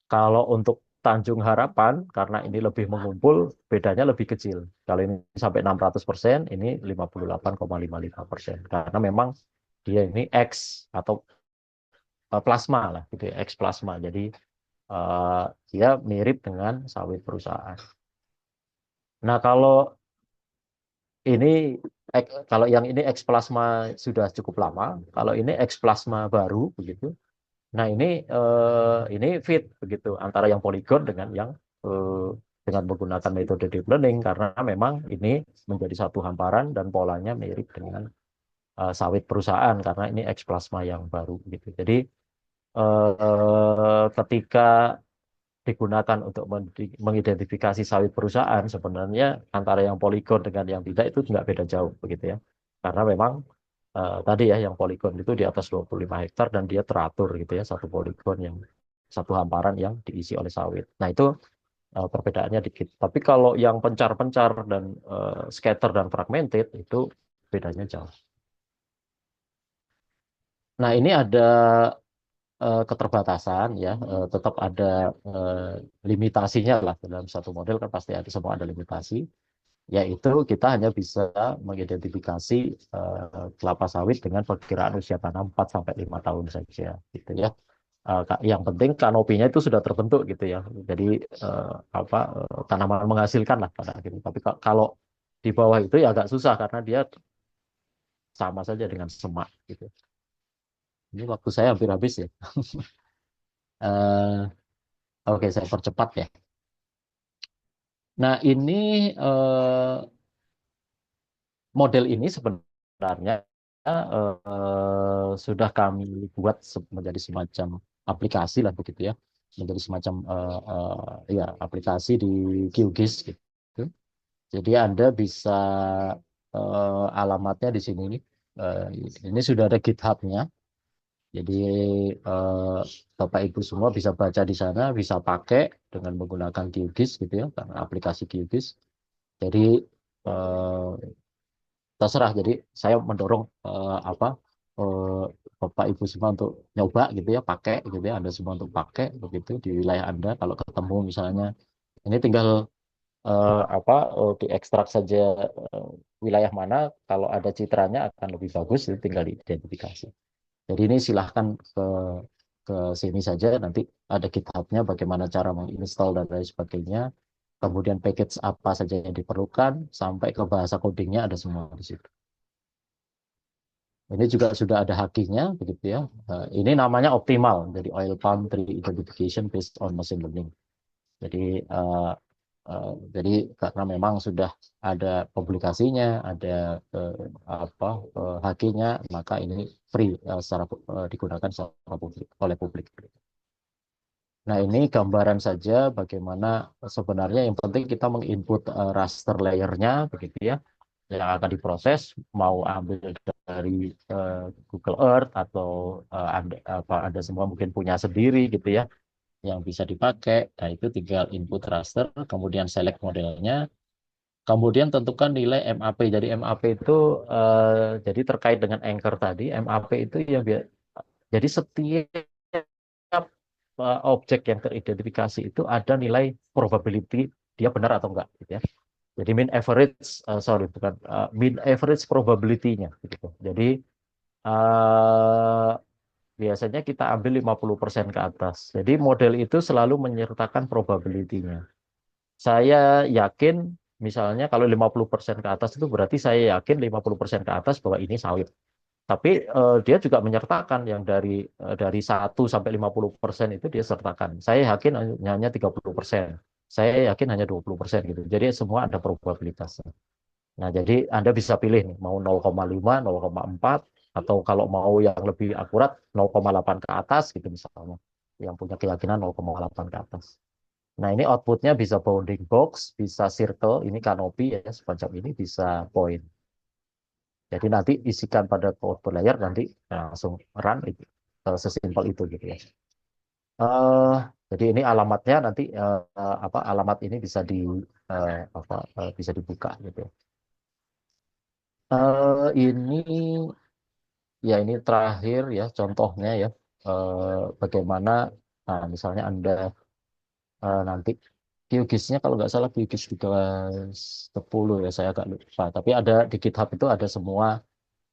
Speaker 2: Kalau untuk Tanjung Harapan, karena ini lebih mengumpul, bedanya lebih kecil. Kalau ini sampai 600%, ini 58,55%. Karena memang dia ini X atau plasma lah, gitu ya, X plasma. Jadi eh, dia mirip dengan sawit perusahaan. Nah, ini kalau yang ini X plasma sudah cukup lama, kalau ini X plasma baru begitu. Nah, ini fit begitu antara yang poligon dengan yang dengan menggunakan metode deep learning karena memang ini menjadi satu hamparan dan polanya mirip dengan sawit perusahaan karena ini X plasma yang baru gitu. Jadi ketika digunakan untuk mengidentifikasi sawit perusahaan sebenarnya antara yang poligon dengan yang tidak itu nggak beda jauh begitu ya. Karena memang tadi ya yang poligon itu di atas 25 hektar dan dia teratur gitu ya satu poligon yang satu hamparan yang diisi oleh sawit. Nah itu perbedaannya dikit. Tapi kalau yang pencar-pencar dan scatter dan fragmented itu bedanya jauh. Nah ini ada keterbatasan ya, tetap ada limitasinya lah dalam satu model kan pasti ada semua ada limitasi. Yaitu kita hanya bisa mengidentifikasi kelapa sawit dengan perkiraan usia tanam 4 sampai 5 tahun saja gitu ya. Yang penting kanopinya itu sudah terbentuk gitu ya. Jadi tanaman menghasilkan lah pada akhirnya. Tapi kalau di bawah itu ya agak susah karena dia sama saja dengan semak gitu. Ini waktu saya hampir habis ya. Eh, Oke, saya percepat ya. Nah, ini model ini sebenarnya sudah kami buat menjadi semacam aplikasi lah begitu ya, menjadi semacam ya aplikasi di QGIS gitu. Jadi Anda bisa alamatnya di sini nih. Ini sudah ada GitHub-nya. Jadi eh, Bapak Ibu semua bisa baca di sana, bisa pakai dengan menggunakan QGIS gitu ya, karena aplikasi QGIS. Jadi eh, terserah. Jadi saya mendorong eh, Bapak Ibu semua untuk nyoba gitu ya, pakai gitu ya, Anda semua untuk pakai begitu di wilayah Anda. Kalau ketemu misalnya ini tinggal diekstrak saja eh, wilayah mana, kalau ada citranya akan lebih bagus, itu tinggal diidentifikasi. Jadi ini silahkan ke sini saja, nanti ada GitHub-nya bagaimana cara menginstall dan lain sebagainya. Kemudian package apa saja yang diperlukan, sampai ke bahasa codingnya ada semua di situ. Ini juga sudah ada hakinya, begitu ya. Ini namanya optimal, jadi Oil Palm Tree Identification based on Machine Learning. Jadi eh, jadi karena memang sudah ada publikasinya, ada hakinya, maka ini free digunakan secara publik oleh publik. Nah, ini gambaran saja bagaimana sebenarnya yang penting kita menginput raster layernya, begitu ya, yang akan diproses, mau ambil dari Google Earth atau ada semua mungkin punya sendiri gitu ya, yang bisa dipakai. Nah, itu tinggal input raster, kemudian select modelnya, kemudian tentukan nilai MAP. Jadi MAP itu jadi terkait dengan anchor tadi, MAP itu yang jadi setiap objek yang teridentifikasi itu ada nilai probability dia benar atau enggak gitu ya. Jadi mean average probability-nya gitu. Jadi uh, biasanya kita ambil 50% ke atas. Jadi model itu selalu menyertakan probability-nya. Saya yakin misalnya kalau 50% ke atas itu berarti saya yakin 50% ke atas bahwa ini sawit. Tapi dia juga menyertakan yang dari 1 sampai 50% itu dia sertakan. Saya yakin hanya 30%. Saya yakin hanya 20% gitu. Jadi semua ada probabilitasnya. Nah, jadi Anda bisa pilih nih, mau 0,5, 0,4, atau kalau mau yang lebih akurat 0,8 ke atas gitu misalnya. Yang punya keyakinan 0,8 ke atas. Nah, ini outputnya bisa bounding box, bisa circle, ini canopy ya, semacam ini bisa point. Jadi nanti isikan pada output layer, nanti langsung run itu. Sesimpel itu gitu ya. Eh, jadi ini alamatnya nanti alamat ini bisa bisa dibuka gitu. Ini ya ini terakhir ya contohnya ya, bagaimana misalnya Anda nanti QGIS-nya kalau nggak salah QGIS 10 ya, saya agak lupa. Tapi ada di GitHub itu ada semua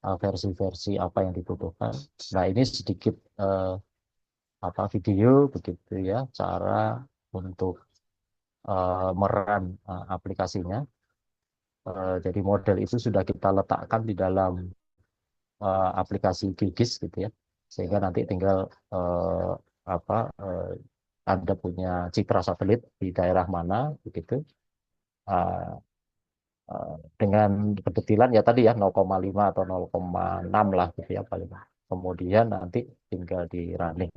Speaker 2: versi-versi apa yang dibutuhkan. Nah, ini sedikit video begitu ya, cara untuk meran aplikasinya. Jadi model itu sudah kita letakkan di dalam aplikasi QGIS gitu ya, sehingga nanti tinggal eh, apa eh, Anda punya citra satelit di daerah mana begitu, eh, dengan kedetilan ya tadi ya 0,5 atau 0,6 lah gitu ya paling. Kemudian nanti tinggal di running.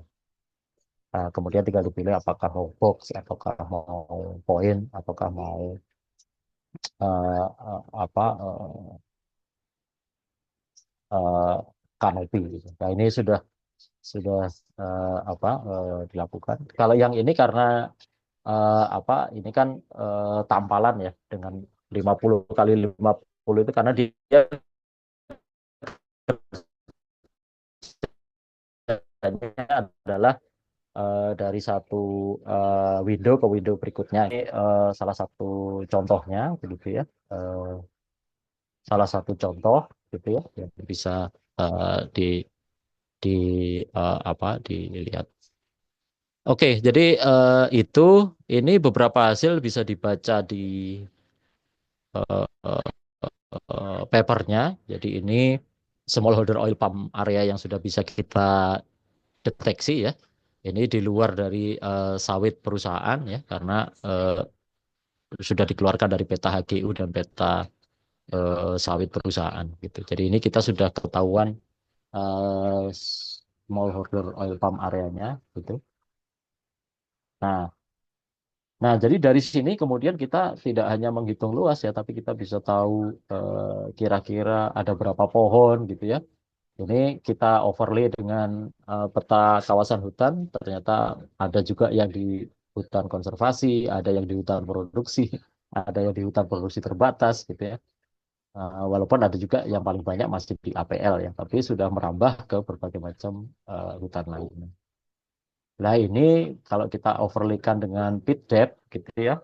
Speaker 2: Kemudian tinggal dipilih apakah mau box, ataukah mau point, ataukah mau eh, eh, apa eh, canopy gitu. Nah, ini sudah dilakukan. Kalau yang ini karena ini kan tampalan ya, dengan 50 kali 50 itu karena dia adalah dari satu window ke window berikutnya. Ini salah satu contohnya begitu ya. Salah satu contoh gitu ya yang bisa di di dilihat. Oke, jadi itu ini beberapa hasil bisa dibaca di papernya. Jadi ini smallholder oil palm area yang sudah bisa kita deteksi ya. Ini di luar dari sawit perusahaan ya, karena sudah dikeluarkan dari peta HGU dan peta sawit perusahaan gitu. Jadi ini kita sudah ketahuan smallholder oil palm areanya gitu. Nah, jadi dari sini kemudian kita tidak hanya menghitung luas ya, tapi kita bisa tahu kira-kira ada berapa pohon gitu ya. Ini kita overlay dengan peta kawasan hutan, ternyata ada juga yang di hutan konservasi, ada yang di hutan produksi, ada yang di hutan produksi terbatas gitu ya. Walaupun ada juga yang paling banyak masih di APL ya, tapi sudah merambah ke berbagai macam hutan lainnya. Nah ini kalau kita overlaykan dengan pit depth gitu ya,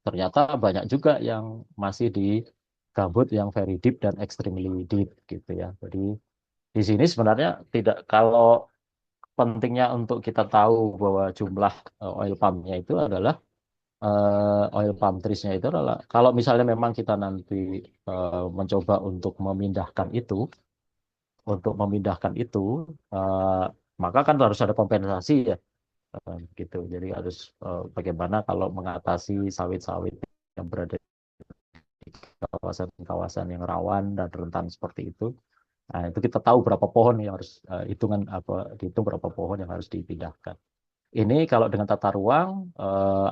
Speaker 2: ternyata banyak juga yang masih di gambut yang very deep dan extremely deep gitu ya. Jadi di sini sebenarnya tidak, kalau pentingnya untuk kita tahu bahwa jumlah oil palmnya itu adalah oil palm trees-nya itu adalah kalau misalnya memang kita nanti mencoba untuk memindahkan itu, eh, maka kan harus ada kompensasi ya, gitu. Jadi harus bagaimana kalau mengatasi sawit-sawit yang berada di kawasan-kawasan yang rawan dan rentan seperti itu. Nah, itu kita tahu berapa pohon yang harus hitungan apa dihitung berapa pohon yang harus dipindahkan. Ini kalau dengan tata ruang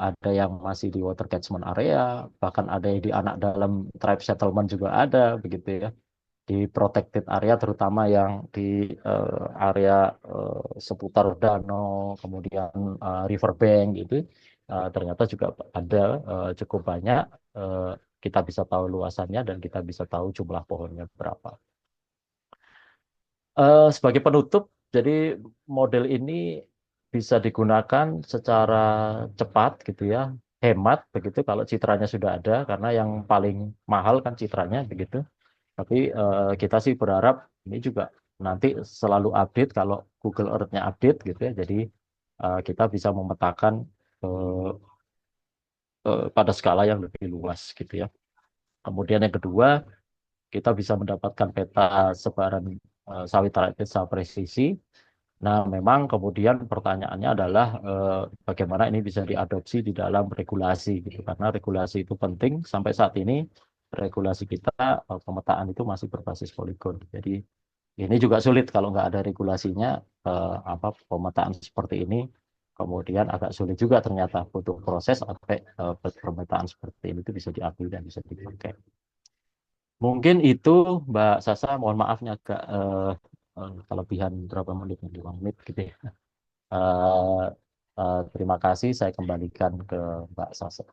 Speaker 2: ada yang masih di water catchment area, bahkan ada yang di anak dalam tribe settlement juga ada begitu ya. Di protected area terutama yang di area seputar danau, kemudian riverbank gitu. Ternyata juga ada cukup banyak, eh, kita bisa tahu luasannya dan kita bisa tahu jumlah pohonnya berapa. Sebagai penutup, jadi model ini bisa digunakan secara cepat gitu ya, hemat begitu kalau citranya sudah ada, karena yang paling mahal kan citranya begitu. Tapi kita sih berharap ini juga nanti selalu update kalau Google Earth-nya update gitu ya. Jadi kita bisa memetakan eh, pada skala yang lebih luas gitu ya. Kemudian yang kedua, kita bisa mendapatkan peta sebaran sawit rakyat desa presisi. Nah, memang kemudian pertanyaannya adalah bagaimana ini bisa diadopsi di dalam regulasi gitu. Karena regulasi itu penting. Sampai saat ini regulasi kita pemetaan itu masih berbasis poligon. Jadi ini juga sulit kalau nggak ada regulasinya, pemetaan seperti ini. Kemudian agak sulit juga ternyata butuh proses sampai pemetaan seperti ini itu bisa diakui dan bisa dipakai. Mungkin itu Mbak Sasa, mohon maafnya agak kelebihan berapa menit, 5 menit gitu ya. Eh, Terima kasih, saya kembalikan ke Mbak Sasa.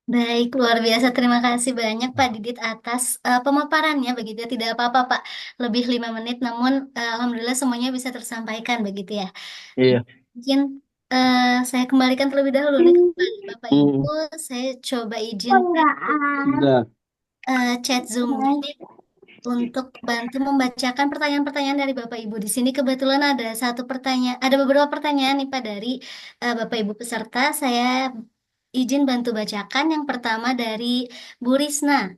Speaker 1: Baik, luar biasa. Terima kasih banyak Pak Didit atas pemaparannya begitu ya. Tidak apa-apa Pak, lebih 5 menit, namun Alhamdulillah semuanya bisa tersampaikan begitu ya.
Speaker 2: Iya.
Speaker 1: Mungkin saya kembalikan terlebih dahulu nih kepada Bapak Ibu.
Speaker 2: Hmm.
Speaker 1: Saya coba izin
Speaker 2: Udah.
Speaker 1: chat Zoom-nya untuk bantu membacakan pertanyaan-pertanyaan dari Bapak Ibu. Di sini kebetulan ada satu pertanyaan, ada beberapa pertanyaan nih Pak dari Bapak Ibu peserta. Saya izin bantu bacakan. Yang pertama dari Bu Risna.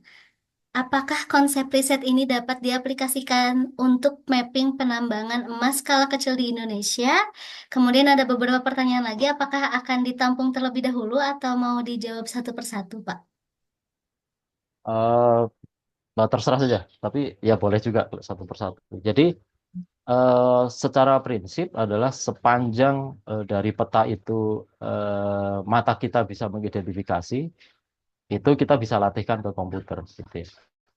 Speaker 1: Apakah konsep riset ini dapat diaplikasikan untuk mapping penambangan emas skala kecil di Indonesia? Kemudian ada beberapa pertanyaan lagi, apakah akan ditampung terlebih dahulu atau mau dijawab satu persatu, Pak?
Speaker 2: Eh, Nah, terserah saja, tapi ya boleh juga satu persatu. Jadi secara prinsip adalah sepanjang dari peta itu mata kita bisa mengidentifikasi, itu kita bisa latihkan ke komputer. Gitu ya.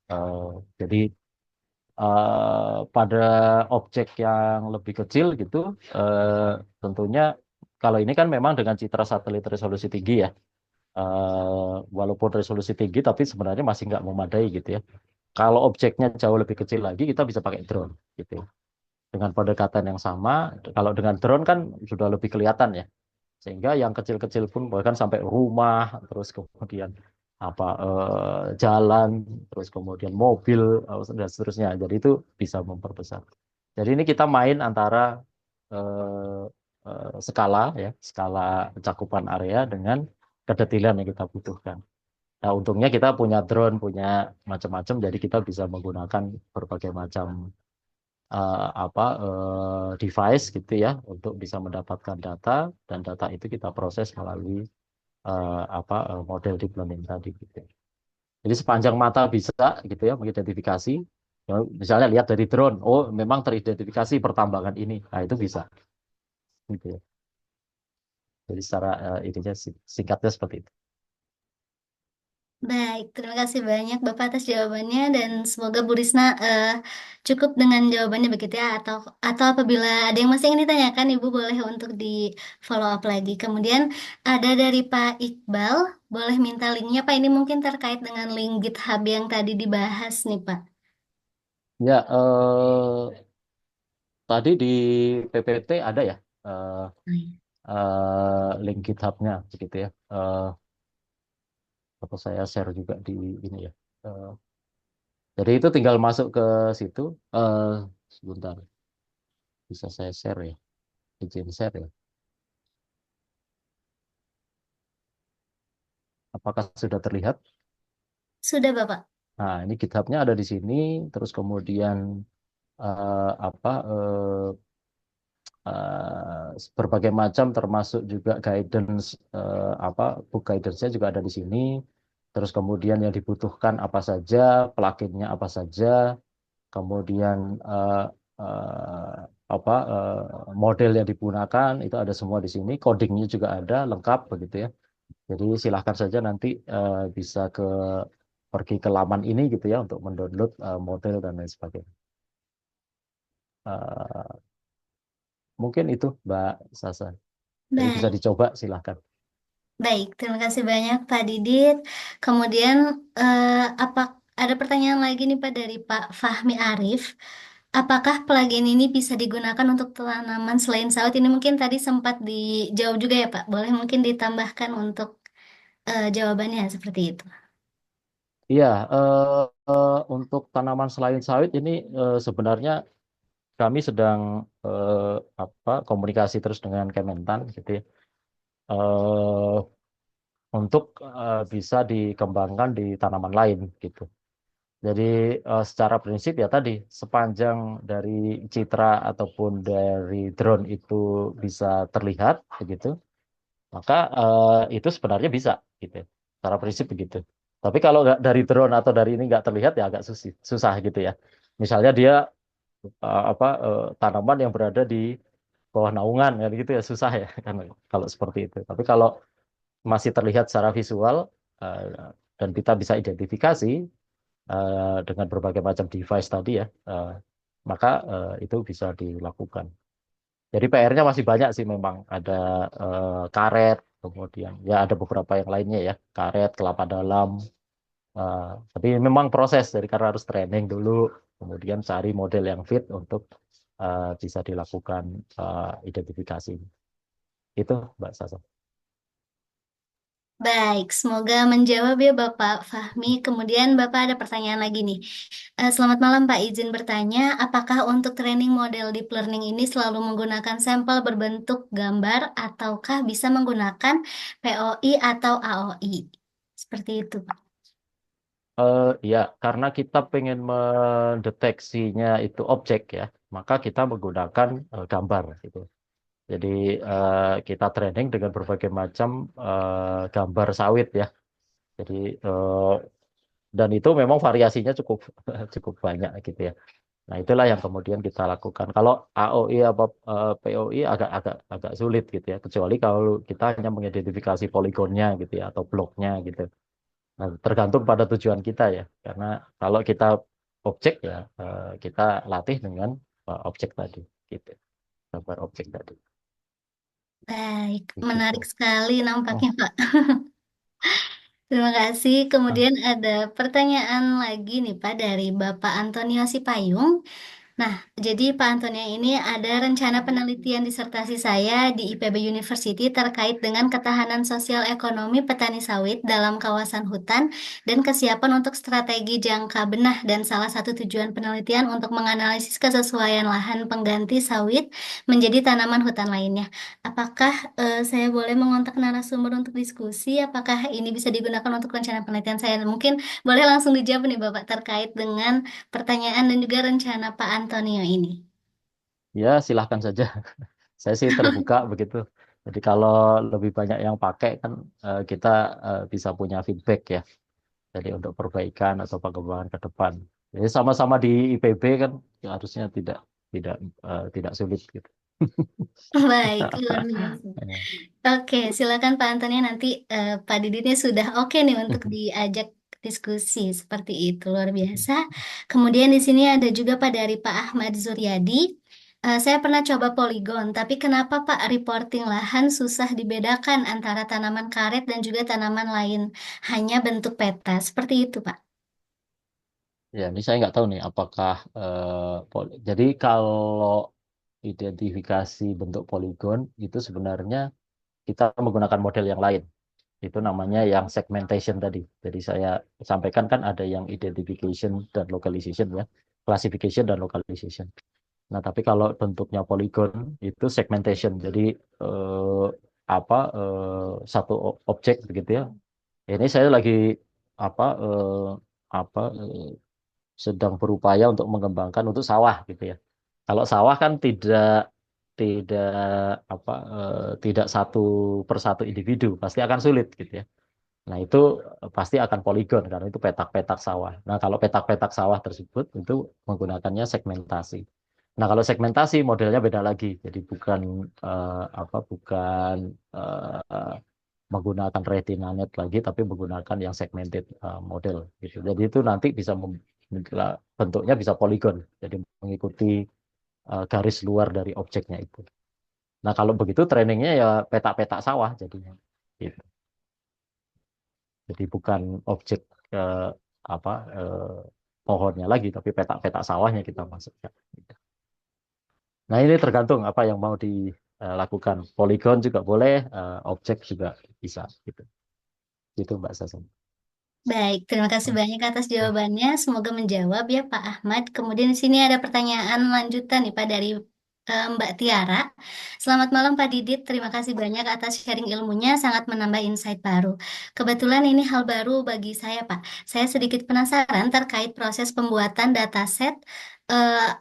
Speaker 2: Eh, jadi pada objek yang lebih kecil gitu, tentunya kalau ini kan memang dengan citra satelit resolusi tinggi ya. Walaupun resolusi tinggi, tapi sebenarnya masih nggak memadai gitu ya. Kalau objeknya jauh lebih kecil lagi, kita bisa pakai drone gitu. Dengan pendekatan yang sama, kalau dengan drone kan sudah lebih kelihatan ya. Sehingga yang kecil-kecil pun bahkan sampai rumah, terus kemudian jalan, terus kemudian mobil dan seterusnya. Jadi itu bisa memperbesar. Jadi ini kita main antara eh, skala ya, skala cakupan area dengan kedetilan yang kita butuhkan. Nah, untungnya kita punya drone, punya macam-macam, jadi kita bisa menggunakan berbagai macam device gitu ya untuk bisa mendapatkan data, dan data itu kita proses melalui model deep learning tadi gitu. Jadi sepanjang mata bisa gitu ya mengidentifikasi. Ya, misalnya lihat dari drone, oh memang teridentifikasi pertambangan ini, nah itu bisa gitu ya. Jadi secara ininya singkatnya seperti itu.
Speaker 1: Baik, terima kasih banyak Bapak atas jawabannya dan semoga Bu Risna cukup dengan jawabannya begitu ya, atau apabila ada yang masih ingin ditanyakan Ibu boleh untuk di follow up lagi. Kemudian ada dari Pak Iqbal, boleh minta linknya Pak, ini mungkin terkait dengan link GitHub yang tadi dibahas nih Pak.
Speaker 2: Ya, tadi di PPT ada ya eh, link GitHub-nya begitu ya. Atau saya share juga di ini ya. Eh, jadi itu tinggal masuk ke situ. Eh, Sebentar, bisa saya share ya, izin share ya. Apakah sudah terlihat?
Speaker 1: Sudah Bapak.
Speaker 2: Nah, ini GitHub-nya ada di sini. Terus kemudian eh, apa berbagai macam, termasuk juga guidance, book guidance-nya juga ada di sini. Terus kemudian yang dibutuhkan apa saja, plugin-nya apa saja, kemudian eh, model yang digunakan itu ada semua di sini, codingnya juga ada lengkap begitu ya. Jadi silahkan saja nanti bisa pergi ke laman ini gitu ya untuk mendownload model dan lain sebagainya. Eh, Mungkin itu Mbak Sasa. Jadi bisa
Speaker 1: Baik.
Speaker 2: dicoba silahkan.
Speaker 1: Baik, terima kasih banyak Pak Didit. Kemudian eh, apa ada pertanyaan lagi nih Pak dari Pak Fahmi Arif. Apakah plugin ini bisa digunakan untuk tanaman selain sawit? Ini mungkin tadi sempat dijawab juga ya Pak. Boleh mungkin ditambahkan untuk jawabannya seperti itu.
Speaker 2: Iya, untuk tanaman selain sawit ini sebenarnya kami sedang komunikasi terus dengan Kementan gitu ya. Eh, untuk bisa dikembangkan di tanaman lain gitu. Jadi secara prinsip ya tadi sepanjang dari citra ataupun dari drone itu bisa terlihat begitu, maka itu sebenarnya bisa gitu. Secara prinsip begitu. Tapi kalau nggak dari drone atau dari ini nggak terlihat ya agak susah gitu ya. Misalnya dia tanaman yang berada di bawah naungan kan gitu ya susah ya kan kalau seperti itu. Tapi kalau masih terlihat secara visual dan kita bisa identifikasi dengan berbagai macam device tadi ya, maka itu bisa dilakukan. Jadi PR-nya masih banyak sih memang. Ada karet, kemudian ya ada beberapa yang lainnya ya, karet, kelapa dalam. eh, tapi memang proses dari karena harus training dulu, kemudian cari model yang fit untuk bisa dilakukan identifikasi. Itu Mbak Sasa.
Speaker 1: Baik, semoga menjawab ya Bapak Fahmi. Kemudian Bapak ada pertanyaan lagi nih. Selamat malam Pak, izin bertanya, apakah untuk training model deep learning ini selalu menggunakan sampel berbentuk gambar ataukah bisa menggunakan POI atau AOI? Seperti itu, Pak.
Speaker 2: Ya, karena kita pengen mendeteksinya itu objek ya, maka kita menggunakan gambar gitu. Jadi kita training dengan berbagai macam gambar sawit ya. Jadi dan itu memang variasinya cukup cukup banyak gitu ya. Nah itulah yang kemudian kita lakukan. Kalau AOI apa POI agak agak agak sulit gitu ya. Kecuali kalau kita hanya mengidentifikasi poligonnya gitu ya atau bloknya gitu. Nah tergantung pada tujuan kita ya. Karena kalau kita objek ya kita latih dengan objek tadi gitu. Gambar objek tadi.
Speaker 1: Baik, menarik
Speaker 2: Begitu.
Speaker 1: sekali
Speaker 2: Oh,
Speaker 1: nampaknya, Pak. Terima kasih.
Speaker 2: ah.
Speaker 1: Kemudian ada pertanyaan lagi nih, Pak, dari Bapak Antonio Sipayung. Nah, jadi Pak Antonia ini ada rencana penelitian disertasi saya di IPB University terkait dengan ketahanan sosial ekonomi petani sawit dalam kawasan hutan dan kesiapan untuk strategi jangka benah dan salah satu tujuan penelitian untuk menganalisis kesesuaian lahan pengganti sawit menjadi tanaman hutan lainnya. Apakah saya boleh mengontak narasumber untuk diskusi? Apakah ini bisa digunakan untuk rencana penelitian saya? Mungkin boleh langsung dijawab nih Bapak terkait dengan pertanyaan dan juga rencana Pak Anton Antonio ini?
Speaker 2: Ya, silahkan saja. Saya sih terbuka begitu. Jadi kalau lebih banyak yang pakai kan kita bisa punya feedback ya. Jadi untuk perbaikan atau pengembangan ke depan. Jadi sama-sama di IPB kan ya harusnya tidak tidak sulit gitu.
Speaker 1: Baik, luar biasa.
Speaker 2: Ya.
Speaker 1: Oke, silakan Pak Antonio, nanti Pak Diditnya sudah oke nih untuk diajak diskusi seperti itu, luar biasa. Kemudian di sini ada juga Pak dari Pak Ahmad Zuryadi. Saya pernah coba Polygon, tapi kenapa Pak reporting lahan susah dibedakan antara tanaman karet dan juga tanaman lain? Hanya bentuk peta, seperti itu Pak.
Speaker 2: Ya, ini saya nggak tahu nih apakah jadi kalau identifikasi bentuk poligon itu sebenarnya kita menggunakan model yang lain. Itu namanya yang segmentation tadi. Jadi saya sampaikan kan ada yang identification dan localization ya, classification dan localization. Nah, tapi kalau bentuknya poligon itu segmentation. Jadi eh, satu objek begitu ya. Ini saya lagi apa eh, apa eh, sedang berupaya untuk mengembangkan untuk sawah gitu ya. Kalau sawah kan tidak tidak satu persatu individu, pasti akan sulit gitu ya. Nah, itu pasti akan poligon karena itu petak-petak sawah. Nah, kalau petak-petak sawah tersebut itu menggunakannya segmentasi. Nah, kalau segmentasi modelnya beda lagi. Jadi bukan eh, menggunakan RetinaNet lagi, tapi menggunakan yang segmented model gitu. Jadi itu nanti bentuknya bisa poligon. Jadi mengikuti garis luar dari objeknya itu. Nah, kalau begitu trainingnya ya petak-petak sawah jadinya. Gitu. Jadi bukan objek eh, apa eh, pohonnya lagi, tapi petak-petak sawahnya kita masukkan. Nah, ini tergantung apa yang mau dilakukan. Polygon juga boleh, objek juga bisa. Gitu, gitu Mbak Sasa.
Speaker 1: Baik, terima kasih banyak atas jawabannya. Semoga menjawab ya Pak Ahmad. Kemudian di sini ada pertanyaan lanjutan nih Pak dari Mbak Tiara. Selamat malam Pak Didit, terima kasih banyak atas sharing ilmunya, sangat menambah insight baru. Kebetulan ini hal baru bagi saya Pak. Saya sedikit penasaran terkait proses pembuatan dataset eh,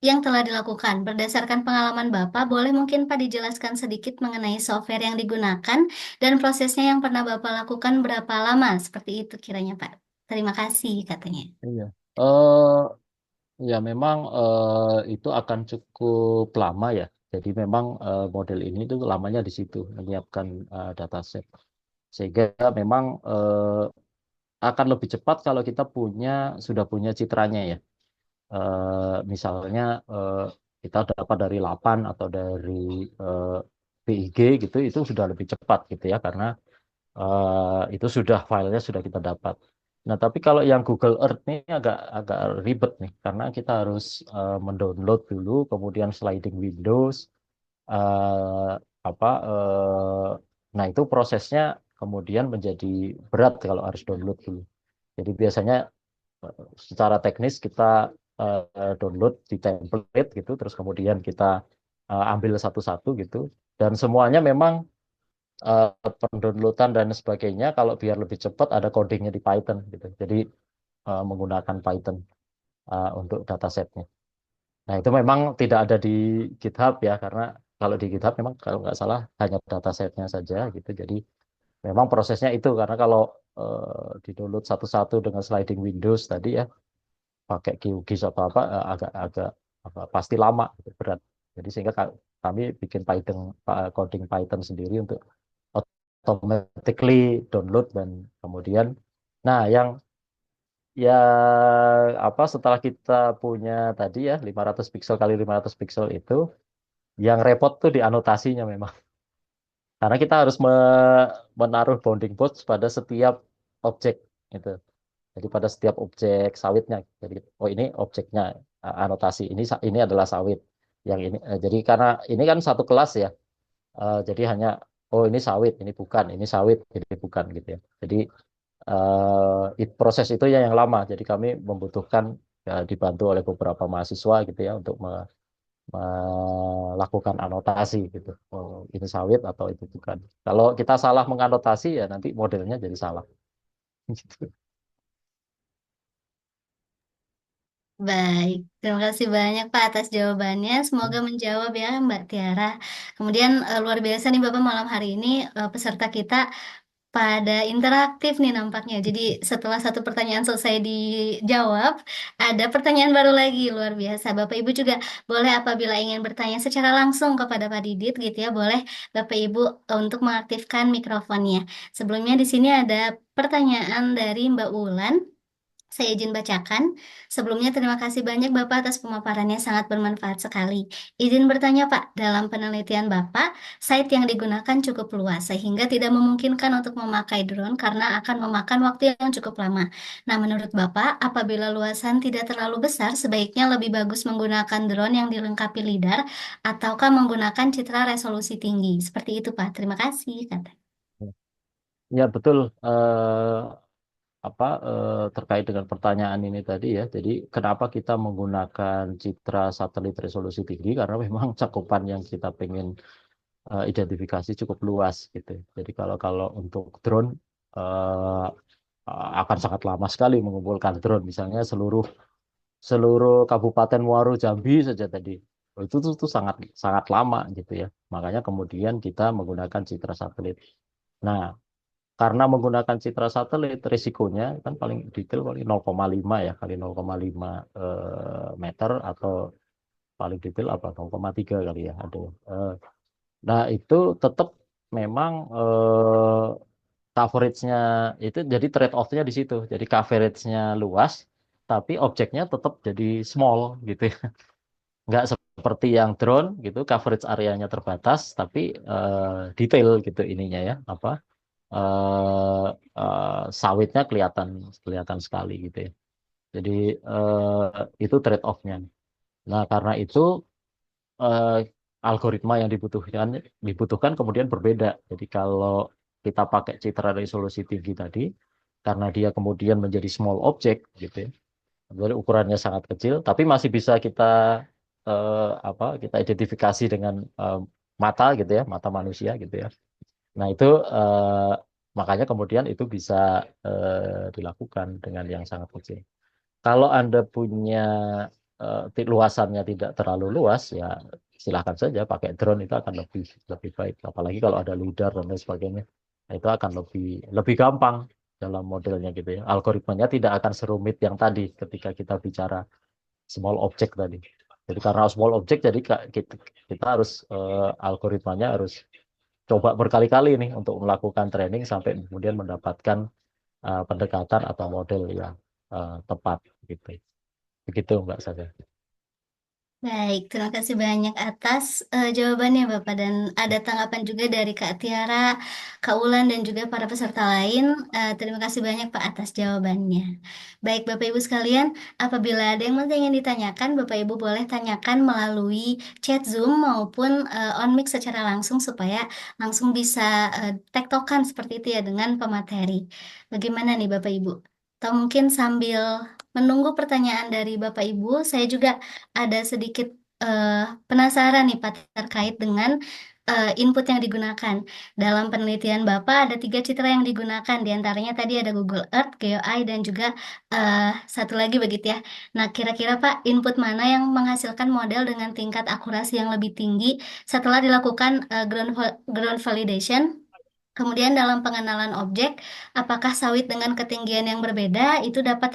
Speaker 1: yang telah dilakukan. Berdasarkan pengalaman Bapak, boleh mungkin Pak dijelaskan sedikit mengenai software yang digunakan dan prosesnya yang pernah Bapak lakukan berapa lama? Seperti itu kiranya Pak. Terima kasih katanya.
Speaker 2: Iya. Eh Ya memang itu akan cukup lama ya. Jadi memang model ini tuh lamanya di situ menyiapkan dataset. Sehingga memang akan lebih cepat kalau kita sudah punya citranya ya. Misalnya kita dapat dari Lapan atau dari eh, BIG gitu, itu sudah lebih cepat gitu ya karena itu sudah filenya sudah kita dapat. Nah, tapi kalau yang Google Earth ini agak agak ribet nih karena kita harus mendownload dulu, kemudian sliding windows, eh, nah itu prosesnya kemudian menjadi berat kalau harus download dulu. Jadi biasanya secara teknis kita download di template gitu, terus kemudian kita ambil satu-satu gitu, dan semuanya memang eh, pendownloadan dan sebagainya kalau biar lebih cepat ada codingnya di Python gitu. Jadi menggunakan Python untuk datasetnya. Nah, itu memang tidak ada di GitHub ya karena kalau di GitHub memang kalau nggak salah hanya datasetnya saja gitu. Jadi memang prosesnya itu karena kalau di-download satu-satu dengan sliding windows tadi ya pakai QGIS atau apa agak-agak pasti lama gitu, berat. Jadi sehingga kami bikin Python coding Python sendiri untuk automatically download dan kemudian nah yang setelah kita punya tadi ya 500 pixel kali 500 pixel itu yang repot tuh di anotasinya memang karena kita harus menaruh bounding box pada setiap objek itu. Jadi pada setiap objek sawitnya. Jadi oh ini objeknya anotasi ini adalah sawit. Yang ini jadi karena ini kan satu kelas ya. Jadi hanya oh ini sawit, ini bukan, ini sawit, ini bukan gitu ya. Jadi proses itu ya yang lama. Jadi kami membutuhkan dibantu oleh beberapa mahasiswa gitu ya untuk melakukan anotasi gitu. Oh, ini sawit atau itu bukan. Kalau kita salah menganotasi ya nanti modelnya jadi salah. Gitu.
Speaker 1: Baik, terima kasih banyak Pak atas jawabannya. Semoga menjawab ya Mbak Tiara. Kemudian luar biasa nih Bapak malam hari ini peserta kita pada interaktif nih nampaknya. Jadi setelah satu pertanyaan selesai dijawab, ada pertanyaan baru lagi luar biasa. Bapak Ibu juga boleh apabila ingin bertanya secara langsung kepada Pak Didit gitu ya, boleh Bapak Ibu untuk mengaktifkan mikrofonnya. Sebelumnya di sini ada pertanyaan dari Mbak Wulan. Saya izin bacakan. Sebelumnya terima kasih banyak Bapak atas pemaparannya sangat bermanfaat sekali. Izin bertanya Pak, dalam penelitian Bapak, site yang digunakan cukup luas sehingga tidak memungkinkan untuk memakai drone karena akan memakan waktu yang cukup lama. Nah, menurut Bapak, apabila luasan tidak terlalu besar, sebaiknya lebih bagus menggunakan drone yang dilengkapi lidar ataukah menggunakan citra resolusi tinggi. Seperti itu Pak. Terima kasih, kata.
Speaker 2: Ya betul. Terkait dengan pertanyaan ini tadi ya. Jadi kenapa kita menggunakan citra satelit resolusi tinggi? Karena memang cakupan yang kita pengen identifikasi cukup luas gitu. Jadi kalau kalau untuk drone eh, akan sangat lama sekali mengumpulkan drone. Misalnya seluruh seluruh Kabupaten Muaro Jambi saja tadi. Itu sangat sangat lama gitu ya. Makanya kemudian kita menggunakan citra satelit. Nah, karena menggunakan citra satelit, risikonya kan paling detail paling 0,5 ya kali 0,5 meter atau paling detail apa 0,3 kali ya ada. Eh, nah itu tetap memang coveragenya itu jadi trade off-nya di situ. Jadi coveragenya luas, tapi objeknya tetap jadi small gitu ya. Nggak seperti yang drone gitu, coverage areanya terbatas, tapi detail gitu ininya ya apa eh, sawitnya kelihatan kelihatan sekali gitu ya. Jadi itu trade off-nya. Nah, karena itu eh, algoritma yang dibutuhkan kemudian berbeda. Jadi kalau kita pakai citra resolusi tinggi tadi, karena dia kemudian menjadi small object gitu ya. Jadi ukurannya sangat kecil, tapi masih bisa kita identifikasi dengan mata gitu ya, mata manusia gitu ya. Nah, itu makanya kemudian itu bisa dilakukan dengan yang sangat kecil. Kalau Anda punya luasannya tidak terlalu luas, ya silahkan saja pakai drone itu akan lebih lebih baik. Apalagi kalau ada lidar dan lain sebagainya, nah, itu akan lebih lebih gampang dalam modelnya gitu ya. Algoritmanya tidak akan serumit yang tadi ketika kita bicara small object tadi. Jadi karena small object, jadi kita harus algoritmanya harus coba berkali-kali nih untuk melakukan training sampai kemudian mendapatkan pendekatan atau model yang tepat gitu. Begitu Mbak Saja.
Speaker 1: Baik, terima kasih banyak atas jawabannya Bapak dan ada tanggapan juga dari Kak Tiara, Kak Ulan dan juga para peserta lain. Terima kasih banyak Pak atas jawabannya. Baik Bapak Ibu sekalian, apabila ada yang masih ingin ditanyakan, Bapak Ibu boleh tanyakan melalui chat Zoom maupun on mic secara langsung supaya langsung bisa tektokan seperti itu ya dengan pemateri. Bagaimana nih Bapak Ibu? Atau mungkin sambil menunggu pertanyaan dari Bapak Ibu, saya juga ada sedikit eh, penasaran nih Pak terkait dengan input yang digunakan. Dalam penelitian Bapak ada tiga citra yang digunakan, di antaranya tadi ada Google Earth, GeoEye, dan juga satu lagi begitu ya. Nah, kira-kira Pak, input mana yang menghasilkan model dengan tingkat akurasi yang lebih tinggi setelah dilakukan ground validation? Kemudian dalam pengenalan objek, apakah sawit dengan ketinggian yang berbeda itu dapat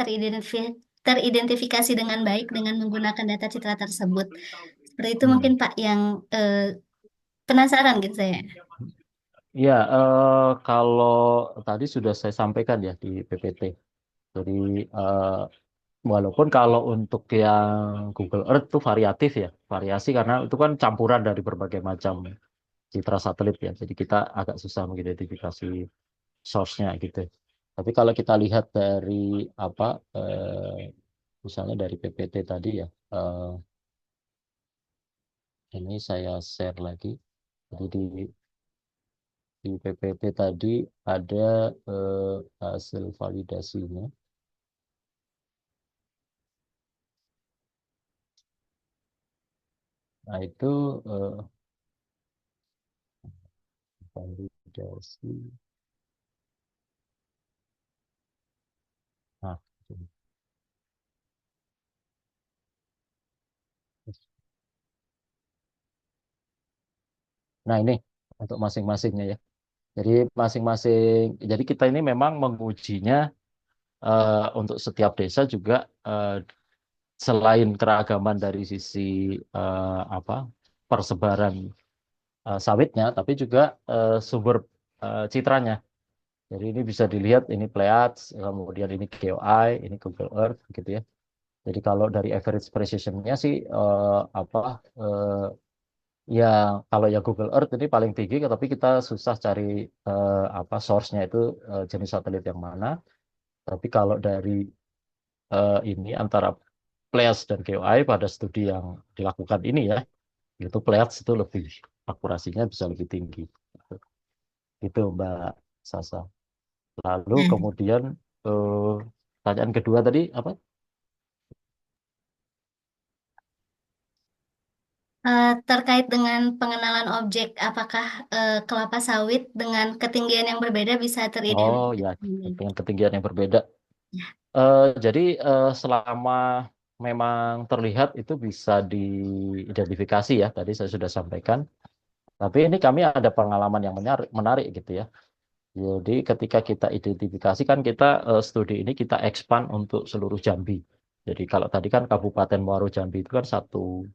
Speaker 1: teridentifikasi dengan baik dengan menggunakan data citra tersebut. Seperti itu mungkin
Speaker 2: Hmm.
Speaker 1: Pak yang penasaran gitu saya.
Speaker 2: Ya, kalau tadi sudah saya sampaikan ya di PPT. Jadi walaupun kalau untuk yang Google Earth itu variatif ya, variasi karena itu kan campuran dari berbagai macam citra satelit ya. Jadi kita agak susah mengidentifikasi source-nya gitu. Tapi kalau kita lihat dari apa, misalnya dari PPT tadi ya, ini saya share lagi. Jadi di PPT tadi ada hasil validasinya. Nah itu validasi. Nah, Nah, ini untuk masing-masingnya ya. Jadi jadi kita ini memang mengujinya untuk setiap desa juga eh, selain keragaman dari sisi apa persebaran sawitnya, tapi juga sumber citranya. Jadi ini bisa dilihat ini Pleiades, kemudian ini GeoEye, ini Google Earth gitu ya. Jadi kalau dari average precision-nya sih apa ya kalau ya Google Earth ini paling tinggi, tapi kita susah cari apa source-nya itu jenis satelit yang mana. Tapi kalau dari ini antara Pleiades dan GeoEye pada studi yang dilakukan ini ya, itu Pleiades itu lebih akurasinya bisa lebih tinggi. Itu Mbak Sasa. Lalu
Speaker 1: Nah,
Speaker 2: kemudian pertanyaan kedua tadi apa?
Speaker 1: terkait dengan pengenalan objek, apakah kelapa sawit dengan ketinggian yang berbeda bisa
Speaker 2: Oh ya,
Speaker 1: teridentifikasi?
Speaker 2: dengan ketinggian yang berbeda. Jadi selama memang terlihat itu bisa diidentifikasi ya, tadi saya sudah sampaikan. Tapi ini kami ada pengalaman yang menarik gitu ya. Jadi ketika kita identifikasi kan kita studi ini kita expand untuk seluruh Jambi. Jadi kalau tadi kan Kabupaten Muaro Jambi itu kan satu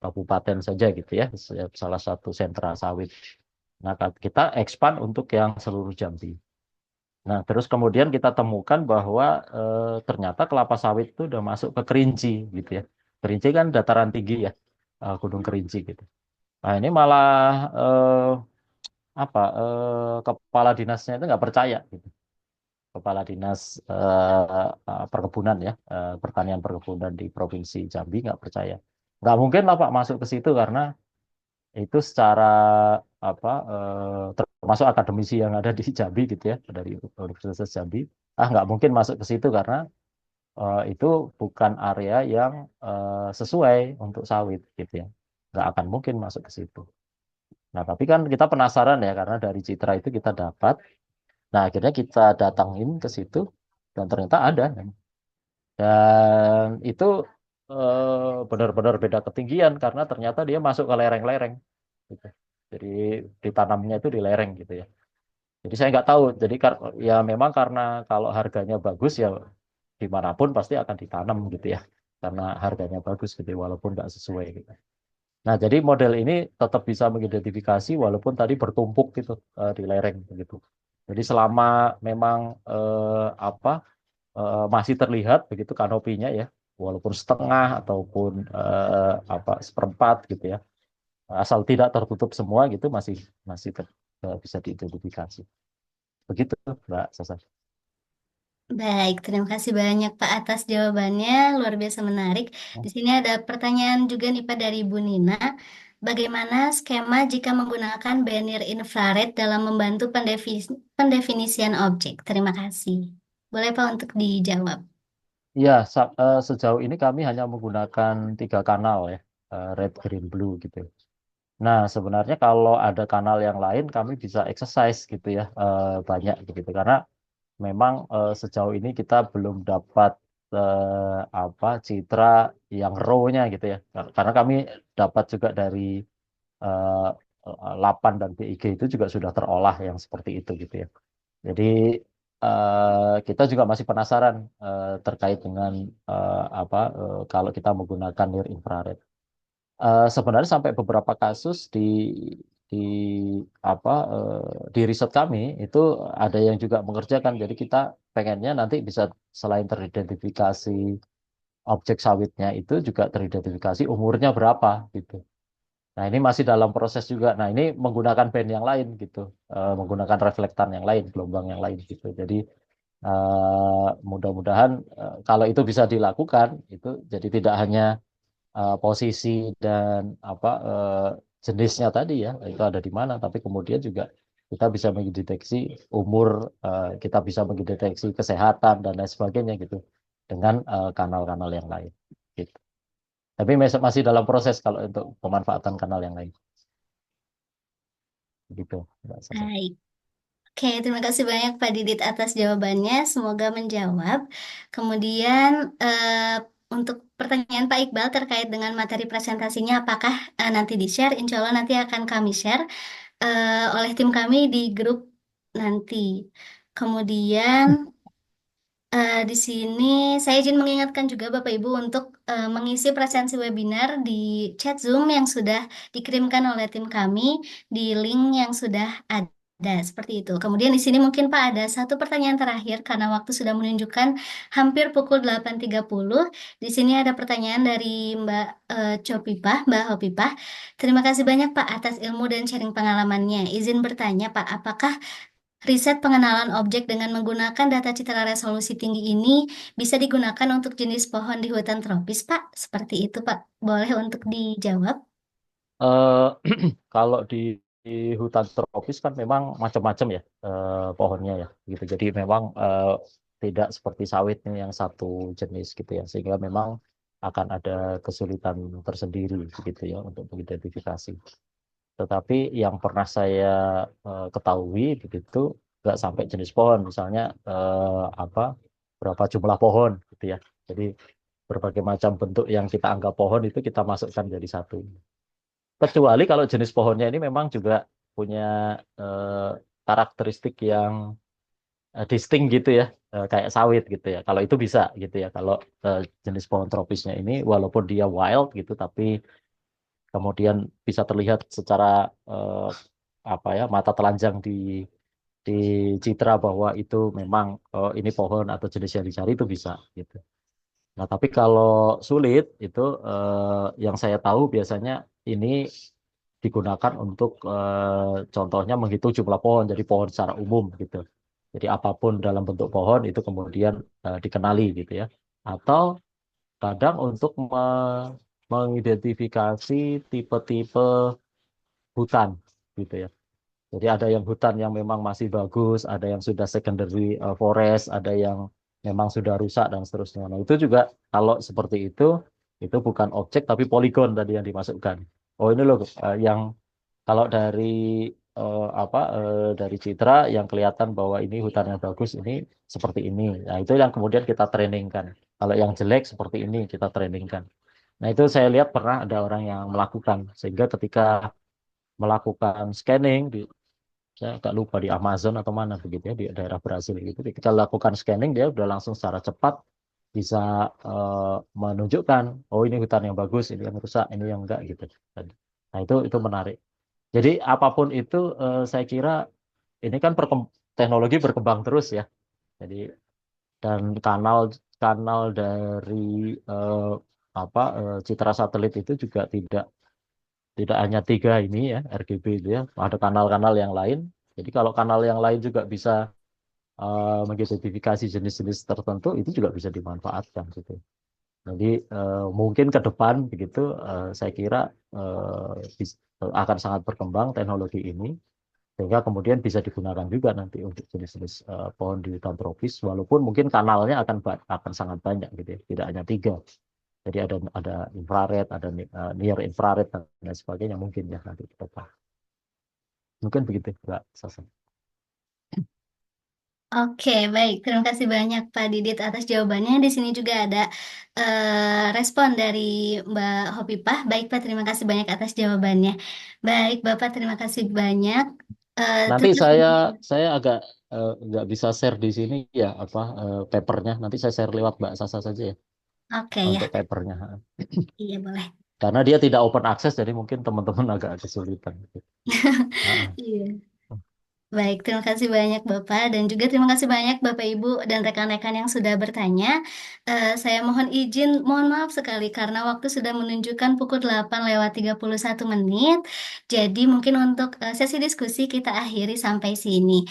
Speaker 2: kabupaten saja gitu ya, salah satu sentra sawit. Nah, kita expand untuk yang seluruh Jambi. Nah, terus kemudian kita temukan bahwa ternyata kelapa sawit itu udah masuk ke Kerinci gitu ya. Kerinci kan dataran tinggi ya, Gunung Kerinci gitu. Nah, ini malah kepala dinasnya itu nggak percaya gitu. Kepala dinas perkebunan ya, pertanian perkebunan di Provinsi Jambi nggak percaya. Nggak mungkin lah Pak masuk ke situ karena itu secara apa termasuk akademisi yang ada di Jambi gitu ya dari Universitas Jambi nggak mungkin masuk ke situ karena itu bukan area yang sesuai untuk sawit gitu ya nggak akan mungkin masuk ke situ. Nah tapi kan kita penasaran ya karena dari citra itu kita dapat, nah akhirnya kita datangin ke situ dan ternyata ada dan itu benar-benar beda ketinggian karena ternyata dia masuk ke lereng-lereng gitu. Jadi ditanamnya itu di lereng gitu ya. Jadi saya nggak tahu. Jadi ya memang karena kalau harganya bagus ya dimanapun pasti akan ditanam gitu ya. Karena harganya bagus gitu walaupun nggak sesuai gitu. Nah jadi model ini tetap bisa mengidentifikasi walaupun tadi bertumpuk gitu di lereng gitu. Jadi selama memang masih terlihat begitu kanopinya ya, walaupun setengah ataupun seperempat gitu ya, asal tidak tertutup semua gitu masih masih bisa diidentifikasi. Begitu, Mbak Sasa.
Speaker 1: Baik, terima kasih banyak Pak atas jawabannya, luar biasa menarik. Di sini ada pertanyaan juga nih Pak dari Bu Nina. Bagaimana skema jika menggunakan banner infrared dalam membantu pendefinisian objek? Terima kasih. Boleh Pak untuk dijawab?
Speaker 2: Iya, sejauh ini kami hanya menggunakan 3 kanal ya, red, green, blue gitu. Nah, sebenarnya kalau ada kanal yang lain kami bisa exercise gitu ya, banyak gitu. Karena memang sejauh ini kita belum dapat citra yang raw-nya gitu ya. Karena kami dapat juga dari eh, Lapan dan BIG itu juga sudah terolah yang seperti itu gitu ya. Jadi kita juga masih penasaran terkait dengan kalau kita menggunakan near infrared. Sebenarnya sampai beberapa kasus di di riset kami itu ada yang juga mengerjakan. Jadi kita pengennya nanti bisa selain teridentifikasi objek sawitnya itu juga teridentifikasi umurnya berapa gitu. Nah ini masih dalam proses juga. Nah ini menggunakan band yang lain gitu, menggunakan reflektan yang lain, gelombang yang lain gitu. Jadi mudah-mudahan kalau itu bisa dilakukan, itu jadi tidak hanya posisi dan jenisnya tadi ya itu ada di mana, tapi kemudian juga kita bisa mendeteksi umur, kita bisa mendeteksi kesehatan dan lain sebagainya gitu dengan kanal-kanal yang lain. Gitu. Tapi masih dalam proses kalau untuk pemanfaatan kanal yang lain. Gitu, Mbak Sasa.
Speaker 1: Baik. Oke, terima kasih banyak Pak Didit atas jawabannya. Semoga menjawab. Kemudian untuk pertanyaan Pak Iqbal terkait dengan materi presentasinya, apakah nanti di-share? Insya Allah nanti akan kami share oleh tim kami di grup nanti. Kemudian di sini saya izin mengingatkan juga Bapak Ibu untuk mengisi presensi webinar di chat Zoom yang sudah dikirimkan oleh tim kami di link yang sudah ada. Seperti itu. Kemudian di sini mungkin Pak ada satu pertanyaan terakhir karena waktu sudah menunjukkan hampir pukul 8.30. Di sini ada pertanyaan dari Mbak Copipah, Mbak Hopipah. Terima kasih banyak Pak atas ilmu dan sharing pengalamannya. Izin bertanya Pak, apakah riset pengenalan objek dengan menggunakan data citra resolusi tinggi ini bisa digunakan untuk jenis pohon di hutan tropis, Pak? Seperti itu, Pak. Boleh untuk dijawab?
Speaker 2: Eh, kalau di hutan tropis kan memang macam-macam ya pohonnya ya gitu. Jadi memang tidak seperti sawit nih yang satu jenis gitu ya. Sehingga memang akan ada kesulitan tersendiri gitu ya untuk mengidentifikasi. Tetapi yang pernah saya ketahui begitu nggak sampai jenis pohon, misalnya apa berapa jumlah pohon gitu ya. Jadi berbagai macam bentuk yang kita anggap pohon itu kita masukkan jadi satu. Kecuali kalau jenis pohonnya ini memang juga punya eh, karakteristik yang distinct gitu ya, kayak sawit gitu ya. Kalau itu bisa gitu ya. Kalau jenis pohon tropisnya ini walaupun dia wild gitu, tapi kemudian bisa terlihat secara eh, apa ya mata telanjang di citra bahwa itu memang ini pohon atau jenis yang dicari itu bisa gitu. Nah, tapi kalau sulit itu yang saya tahu biasanya ini digunakan untuk contohnya menghitung jumlah pohon, jadi pohon secara umum gitu. Jadi apapun dalam bentuk pohon itu kemudian dikenali gitu ya. Atau kadang untuk mengidentifikasi tipe-tipe hutan gitu ya. Jadi ada yang hutan yang memang masih bagus, ada yang sudah secondary forest, ada yang memang sudah rusak dan seterusnya. Nah, itu juga kalau seperti itu bukan objek tapi poligon tadi yang dimasukkan. Oh, ini loh yang kalau dari citra yang kelihatan bahwa ini hutan yang bagus ini seperti ini. Nah, itu yang kemudian kita trainingkan. Kalau yang jelek seperti ini kita trainingkan. Nah, itu saya lihat pernah ada orang yang melakukan sehingga ketika melakukan scanning saya agak lupa di Amazon atau mana begitu ya di daerah Brasil gitu. Kita lakukan scanning dia udah langsung secara cepat bisa menunjukkan oh ini hutan yang bagus, ini yang rusak, ini yang enggak gitu. Nah itu menarik. Jadi apapun itu saya kira ini kan teknologi berkembang terus ya. Jadi dan kanal kanal dari eh, citra satelit itu juga tidak tidak hanya tiga ini ya RGB itu ya, ada kanal-kanal yang lain. Jadi kalau kanal yang lain juga bisa mengidentifikasi jenis-jenis tertentu, itu juga bisa dimanfaatkan gitu. Jadi mungkin ke depan begitu, saya kira akan sangat berkembang teknologi ini, sehingga kemudian bisa digunakan juga nanti untuk jenis-jenis pohon di hutan tropis, walaupun mungkin kanalnya akan sangat banyak gitu ya, tidak hanya tiga. Jadi ada infrared, ada near infrared dan lain sebagainya mungkin ya nanti ke depan. Mungkin begitu, Mbak Sasa.
Speaker 1: Oke, baik. Terima kasih banyak Pak Didit atas jawabannya. Di sini juga ada respon dari Mbak Hopipah. Baik Pak, terima kasih banyak atas jawabannya. Baik Bapak, terima kasih banyak.
Speaker 2: Nanti
Speaker 1: Tetap
Speaker 2: saya agak nggak bisa share di sini ya papernya. Nanti saya share lewat Mbak Sasa saja ya
Speaker 1: oke
Speaker 2: untuk
Speaker 1: ya.
Speaker 2: papernya.
Speaker 1: Iya boleh.
Speaker 2: Karena dia tidak open access, jadi mungkin teman-teman agak kesulitan. Ah,
Speaker 1: Iya. Baik, terima kasih banyak Bapak dan juga terima kasih banyak Bapak Ibu dan rekan-rekan yang sudah bertanya. Saya mohon izin, mohon maaf sekali karena waktu sudah menunjukkan pukul 8:31. Jadi mungkin untuk sesi diskusi kita akhiri sampai sini.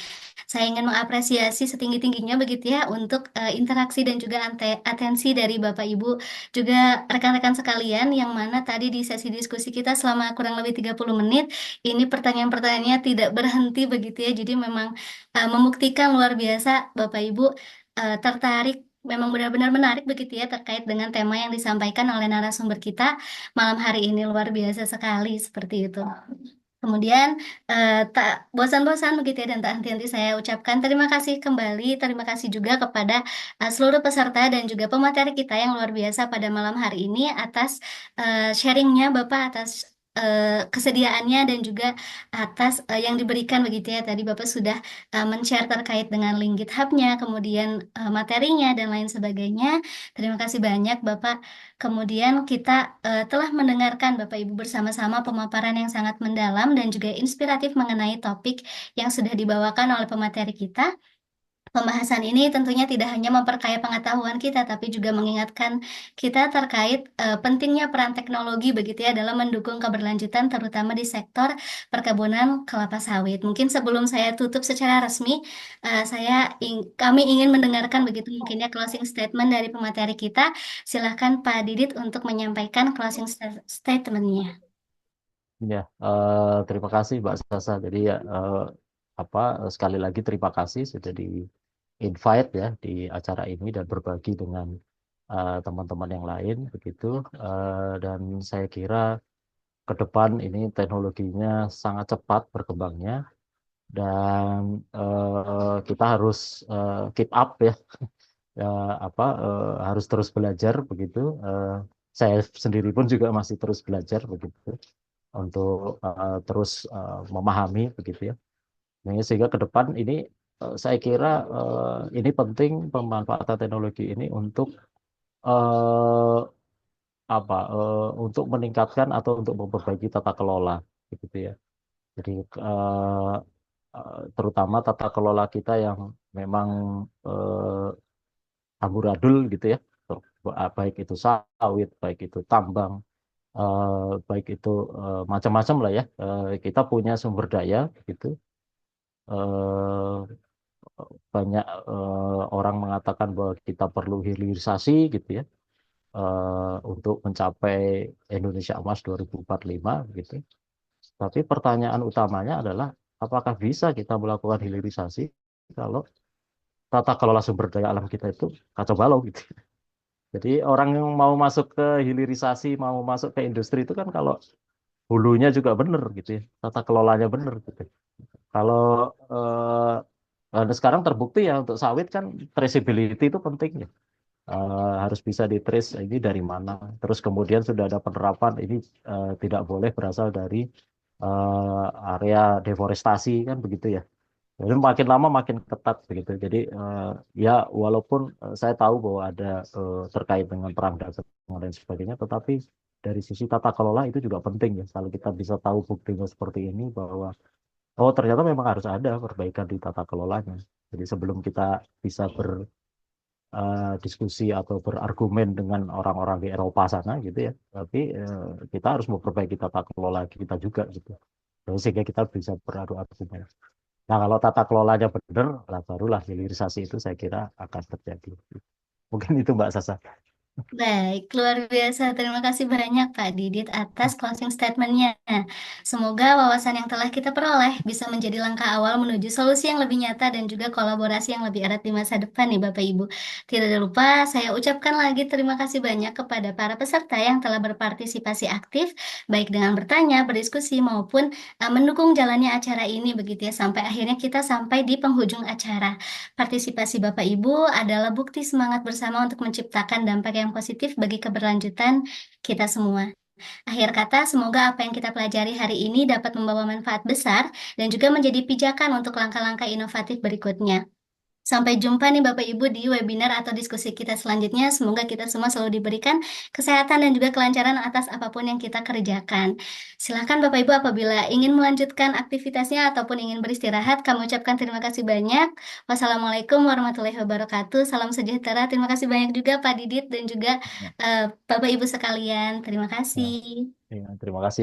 Speaker 1: Saya ingin mengapresiasi setinggi-tingginya begitu ya untuk interaksi dan juga atensi dari Bapak Ibu juga rekan-rekan sekalian yang mana tadi di sesi diskusi kita selama kurang lebih 30 menit ini pertanyaan-pertanyaannya tidak berhenti begitu ya. Jadi memang membuktikan luar biasa Bapak Ibu tertarik memang benar-benar menarik begitu ya terkait dengan tema yang disampaikan oleh narasumber kita malam hari ini luar biasa sekali seperti itu. Kemudian tak bosan-bosan begitu ya dan tak henti-henti saya ucapkan terima kasih kembali, terima kasih juga kepada seluruh peserta dan juga pemateri kita yang luar biasa pada malam hari ini atas sharingnya Bapak, atas kesediaannya dan juga atas yang diberikan begitu ya. Tadi Bapak sudah men-share terkait dengan link GitHub-nya, kemudian materinya dan lain sebagainya. Terima kasih banyak Bapak. Kemudian kita telah mendengarkan Bapak Ibu bersama-sama pemaparan yang sangat mendalam dan juga inspiratif mengenai topik yang sudah dibawakan oleh pemateri kita. Pembahasan ini tentunya tidak hanya memperkaya pengetahuan kita, tapi juga mengingatkan kita terkait pentingnya peran teknologi begitu ya dalam mendukung keberlanjutan terutama di sektor perkebunan kelapa sawit. Mungkin sebelum saya tutup secara resmi, kami ingin mendengarkan begitu mungkinnya closing statement dari pemateri kita. Silahkan Pak Didit untuk menyampaikan closing statementnya.
Speaker 2: Ya, terima kasih Mbak Sasa. Jadi ya, sekali lagi terima kasih sudah di invite ya di acara ini dan berbagi dengan teman-teman yang lain begitu. Dan saya kira ke depan ini teknologinya sangat cepat berkembangnya dan kita harus keep up ya, ya harus terus belajar begitu. Saya sendiri pun juga masih terus belajar begitu untuk terus memahami begitu ya. Nah, sehingga ke depan ini saya kira ini penting pemanfaatan teknologi ini untuk eh, untuk meningkatkan atau untuk memperbaiki tata kelola gitu ya. Jadi terutama tata kelola kita yang memang amburadul gitu ya. Baik itu sawit, baik itu tambang, baik itu macam-macam lah ya. Kita punya sumber daya gitu. Eh, Banyak orang mengatakan bahwa kita perlu hilirisasi gitu ya, untuk mencapai Indonesia Emas 2045 gitu. Tapi pertanyaan utamanya adalah apakah bisa kita melakukan hilirisasi kalau tata kelola sumber daya alam kita itu kacau balau gitu. Jadi orang yang mau masuk ke hilirisasi, mau masuk ke industri itu kan kalau hulunya juga benar gitu ya, tata kelolanya benar gitu. Kalau sekarang terbukti ya untuk sawit kan traceability itu penting ya. Harus bisa ditrace ini dari mana. Terus kemudian sudah ada penerapan ini tidak boleh berasal dari area deforestasi kan begitu ya. Jadi makin lama makin ketat begitu. Jadi ya walaupun saya tahu bahwa ada terkait dengan perang dagang dan sebagainya, tetapi dari sisi tata kelola itu juga penting ya. Kalau kita bisa tahu buktinya seperti ini bahwa oh ternyata memang harus ada perbaikan di tata kelolanya. Jadi sebelum kita bisa berdiskusi atau berargumen dengan orang-orang di Eropa sana gitu ya, tapi kita harus memperbaiki tata kelola kita juga gitu. Jadi sehingga kita bisa beradu argumen. Nah, kalau tata kelolanya benar, lah barulah hilirisasi itu saya kira akan terjadi. Mungkin itu Mbak Sasa.
Speaker 1: Baik, luar biasa. Terima kasih banyak Pak Didit atas closing statement-nya. Semoga wawasan yang telah kita peroleh bisa menjadi langkah awal menuju solusi yang lebih nyata dan juga kolaborasi yang lebih erat di masa depan nih Bapak Ibu. Tidak lupa saya ucapkan lagi terima kasih banyak kepada para peserta yang telah berpartisipasi aktif, baik dengan bertanya, berdiskusi, maupun mendukung jalannya acara ini begitu ya, sampai akhirnya kita sampai di penghujung acara. Partisipasi Bapak Ibu adalah bukti semangat bersama untuk menciptakan dampak yang positif bagi keberlanjutan kita semua. Akhir kata, semoga apa yang kita pelajari hari ini dapat membawa manfaat besar dan juga menjadi pijakan untuk langkah-langkah inovatif berikutnya. Sampai jumpa nih Bapak Ibu di webinar atau diskusi kita selanjutnya. Semoga kita semua selalu diberikan kesehatan dan juga kelancaran atas apapun yang kita kerjakan. Silahkan Bapak Ibu apabila ingin melanjutkan aktivitasnya ataupun ingin beristirahat, kami ucapkan terima kasih banyak. Wassalamualaikum warahmatullahi wabarakatuh. Salam sejahtera. Terima kasih banyak juga Pak Didit dan juga Bapak Ibu sekalian. Terima
Speaker 2: Ya,
Speaker 1: kasih.
Speaker 2: ya, terima kasih.